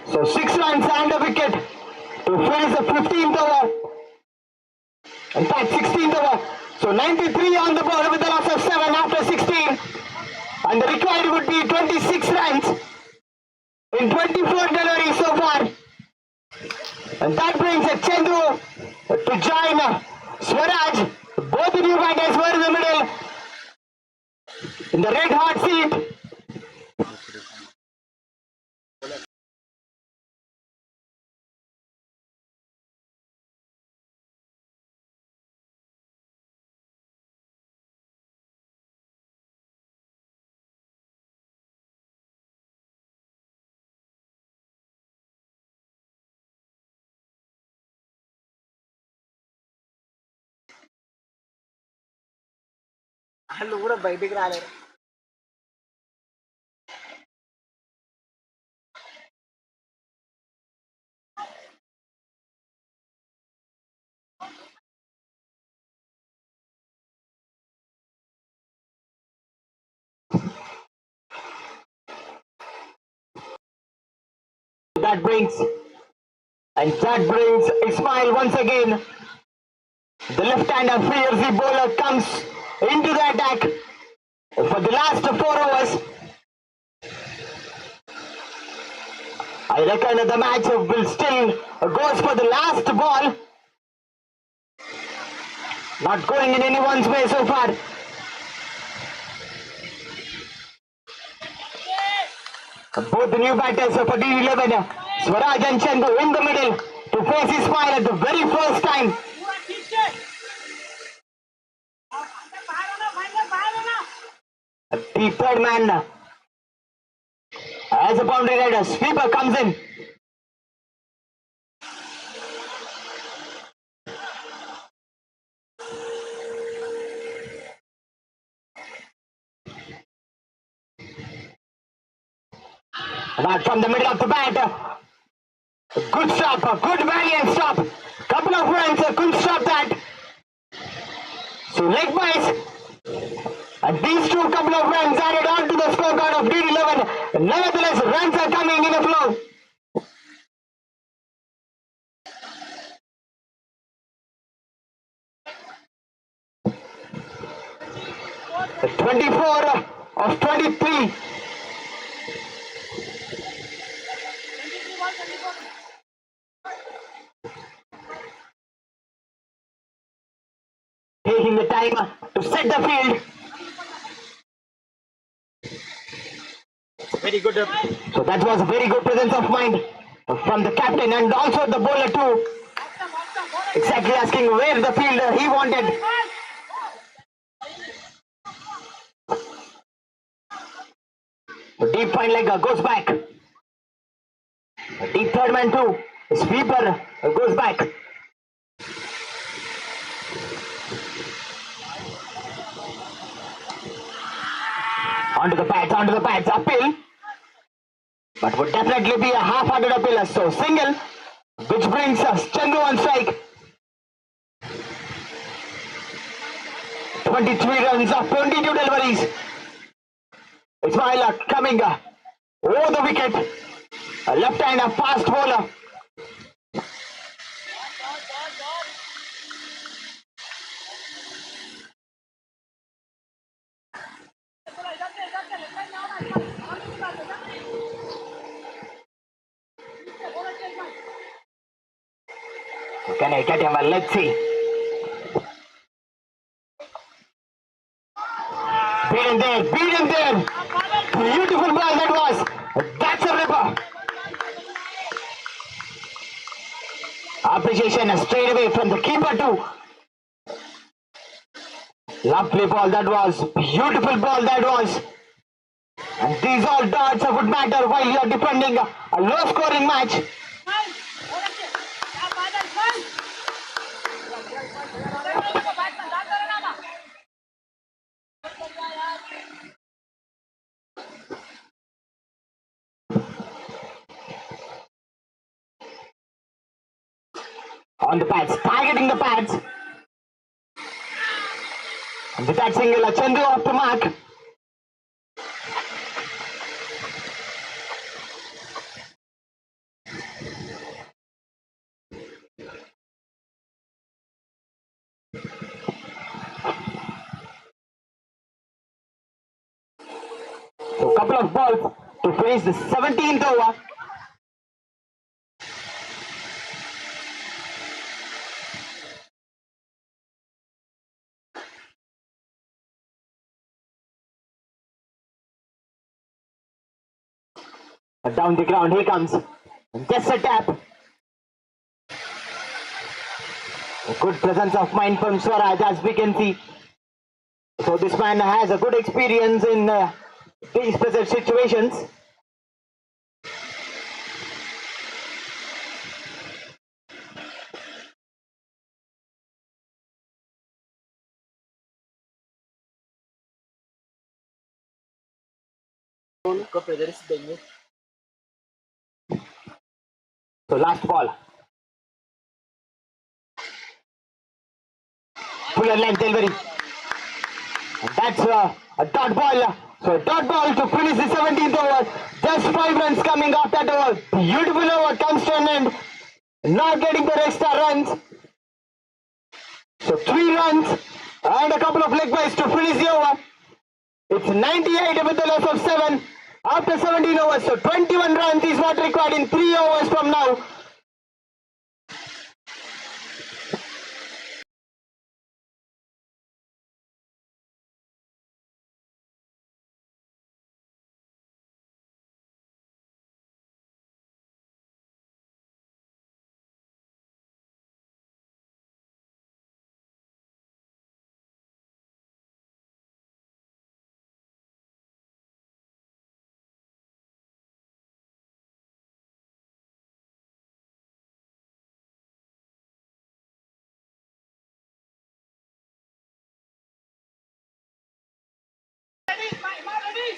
So 6 runs and a wicket to finish the 15th over. In fact, 16th over. So 93 on the board with a loss of 7 after 16. And the required would be 26 runs in 24 deliveries so far. And that brings a Chandru to join Swaraj. Both the new batters were in the middle. In the red hot seat. That brings Ismail once again. The left-hander fierce bowler comes into the attack for the last 4 overs. I reckon the match will still goes for the last ball. Not going in anyone's way so far. Both the new batters for D11, Swaraj and Chandru in the middle to face Ismail at the very first time. The third man as a boundary rider, sweeper comes in. Not from the middle of the bat. Good stop, good valiant stop. Couple of runs, couldn't stop that. So leg byes. And these two couple of runs added on to the scorecard of D11. Nevertheless, runs are coming in a flow. The 24 of 23. Taking the time to set the field. Very good. So that was a very good presence of mind from the captain and also the bowler too. Exactly asking where the fielder he wanted. The deep fine leg goes back. The deep third man too. The sweeper goes back. Onto the pads, uphill. But would definitely be a half-hearted appeal. So single, which brings us Chandru on strike. 23 runs of 22 deliveries. Ismail coming over the wicket. A left-hander fast bowler. Can I get him? Let's see. Beat him there. Beautiful ball that was. That's a ripper. Appreciation straight away from the keeper too. Lovely ball that was. Beautiful ball that was. And these all darts would matter while you are defending a low scoring match. On the pads, targeting the pads. And with that single, Chandu off the mark. So a couple of balls to finish the 17th over. Down the ground, he comes. Just a tap. A good presence of mind from Swaraj, as we can see. So this man has a good experience in these pressure situations. So last ball. Fuller length delivery. And that's a dot ball. So dot ball to finish the 17th over. Just 5 runs coming off that over. Beautiful over comes to an end. Not getting the extra runs. So 3 runs and a couple of leg bytes to finish the over. It's 98 with the loss of 7 after 17 overs. So 21 runs is what required in 3 overs from now.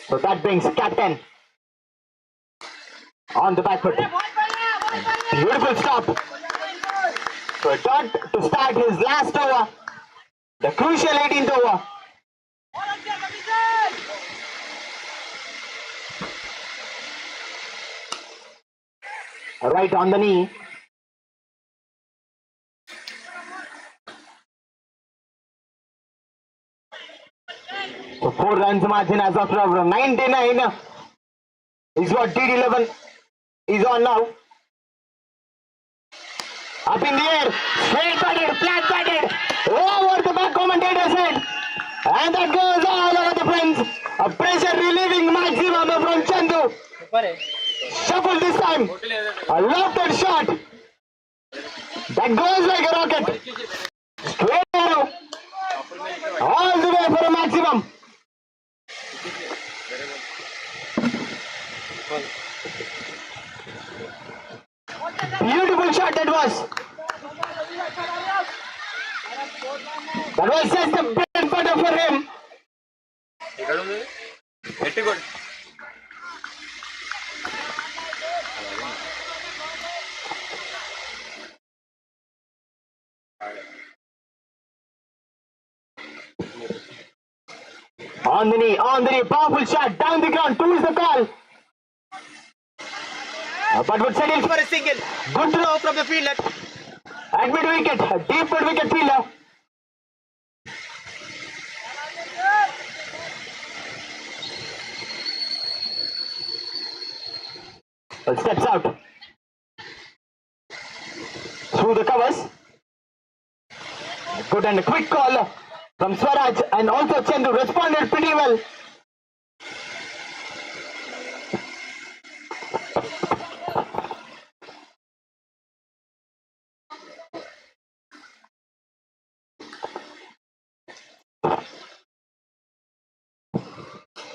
So that brings captain on the back foot. Beautiful stop. So a dot to start his last over. The crucial 18th over. Right on the knee. So 4 runs margin as of now. 99 is what DD11 is on now. Up in the air, straight batted, flat batted, over the back commentator's head. And that goes all over the fence. A pressure relieving maximum from Chandu. Shuffle this time. A lofted shot. That goes like a rocket. Straight arrow. All the way for a maximum. Beautiful shot that was. That was just the bread and butter for him. On the knee, powerful shot, down the ground, 2 is the call. But would settle for a single. Good throw from the fielder. At mid wicket, a deep mid wicket fielder. Well, steps out. Through the covers. Good and a quick call from Swaraj, and also Chandu responded pretty well.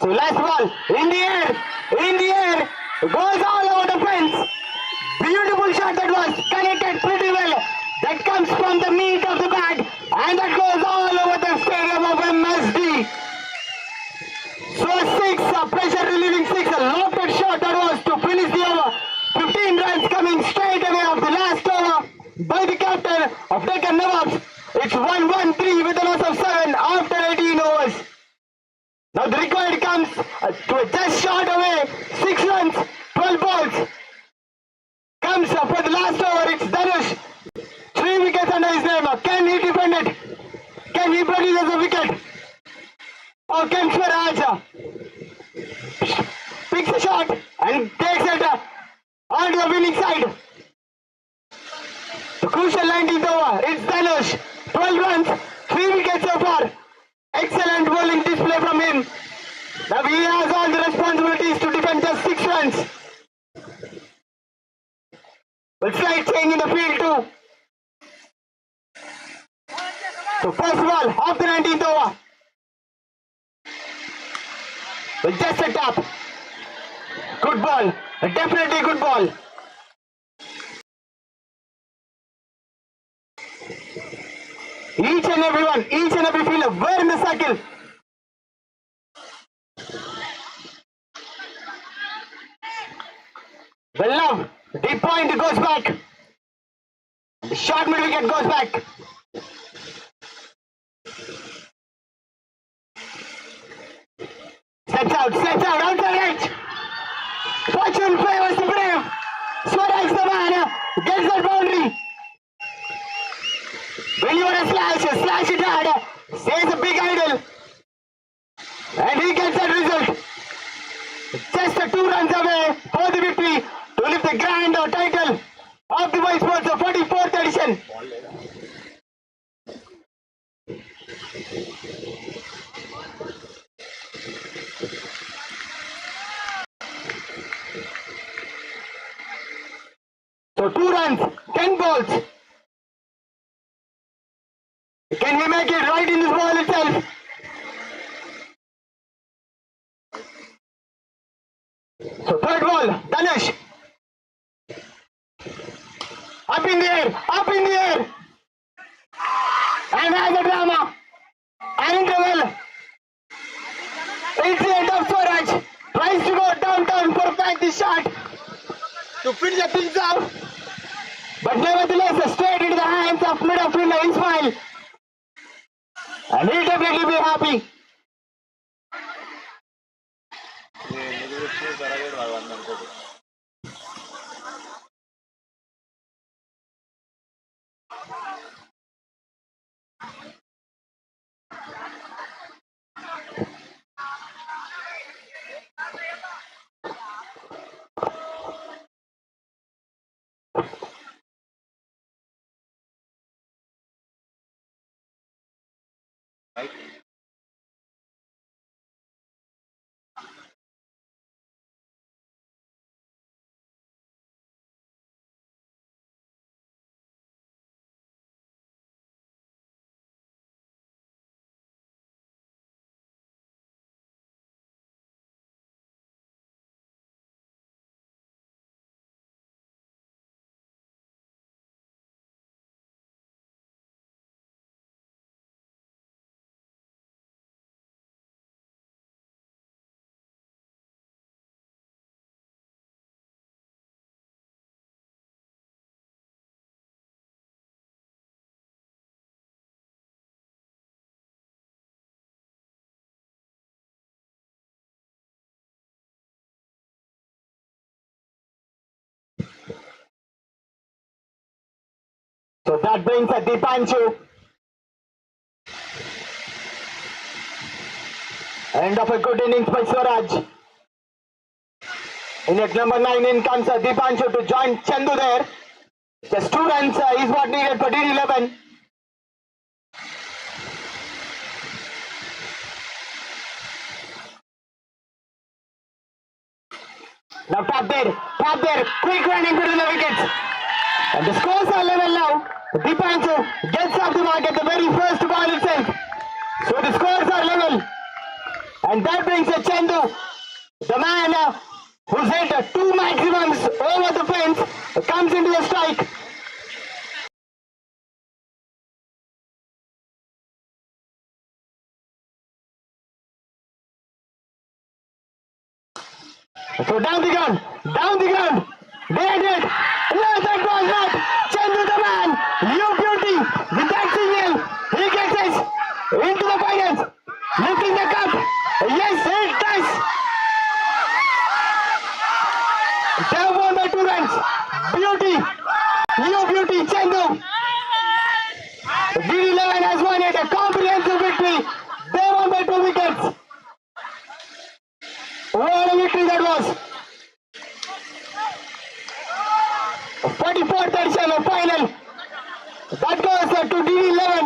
So last ball, in the air, goes all over the fence. Beautiful shot that was connected pretty well. That comes from the meat of the bat and that goes all over the stadium of MSD. So a pressure relieving six, a lofted shot that was to finish the over. 15 runs coming straight away of the last over by the captain of Deccan Nawabs. It's 1-1-3 with a loss of 7 after 18 overs. Now the required comes to a just short away, 6 runs, 12 balls. Comes for the last over, it's Dhanush. 3 wickets under his name. Can he defend it? Can he produce as a wicket? Or can Swaraj picks a shot and takes it on the winning side? The crucial 19th over, it's Dhanush. 12 runs, 3 wickets so far. Excellent bowling display from him. Now he has all the responsibilities to defend just 6 runs. But slight change in the field too. So first ball of the 19th over. With just a tap. Good ball. Definitely good ball. Each and every fielder were in the circle. Well now, deep point goes back. The short mid wicket goes back. Steps out, outside edge. Fortune favors the brave. Swaraj the man gets that boundary. When you want to slash it hard. Says a big idol. And he gets that result. Just 2 runs away for the victory to lift the grand title of the Ysportz 44th edition. So 2 runs, 10 balls. Can he make it right in this ball itself? So 3rd ball, Dhanush. Up in the air. And has a drama. An interval. It's the end of Swaraj. Tries to go downtown for a fancy shot to finish the things off. But nevertheless, straight into the hands of middle fielder Ismail. And he'll definitely be happy. Right? So that brings a Deepanshu. End of a good innings by Swaraj. In at number 9 in comes Deepanshu to join Chandu there. Just 2 runs is what needed for D11. Now tap there, quick running between the wickets. And the scores are level now. Deepanshu gets off the mark at the very first ball itself. So the scores are level. And that brings a Chandu, the man who's hit 2 maximums over the fence, comes into the strike. So down the ground, they did. No, that was not. Chandu the man, you beauty, with that signal, he gets us into the finals, lifting the cup. Yes, it does. They have won by 2 runs. Beauty, you beauty, Chandu. DD11 has won it, a comprehensive victory. They won by 2 wickets. What a victory that was. 44th edition of final. That goes to DD11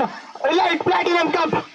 Elite Platinum Cup.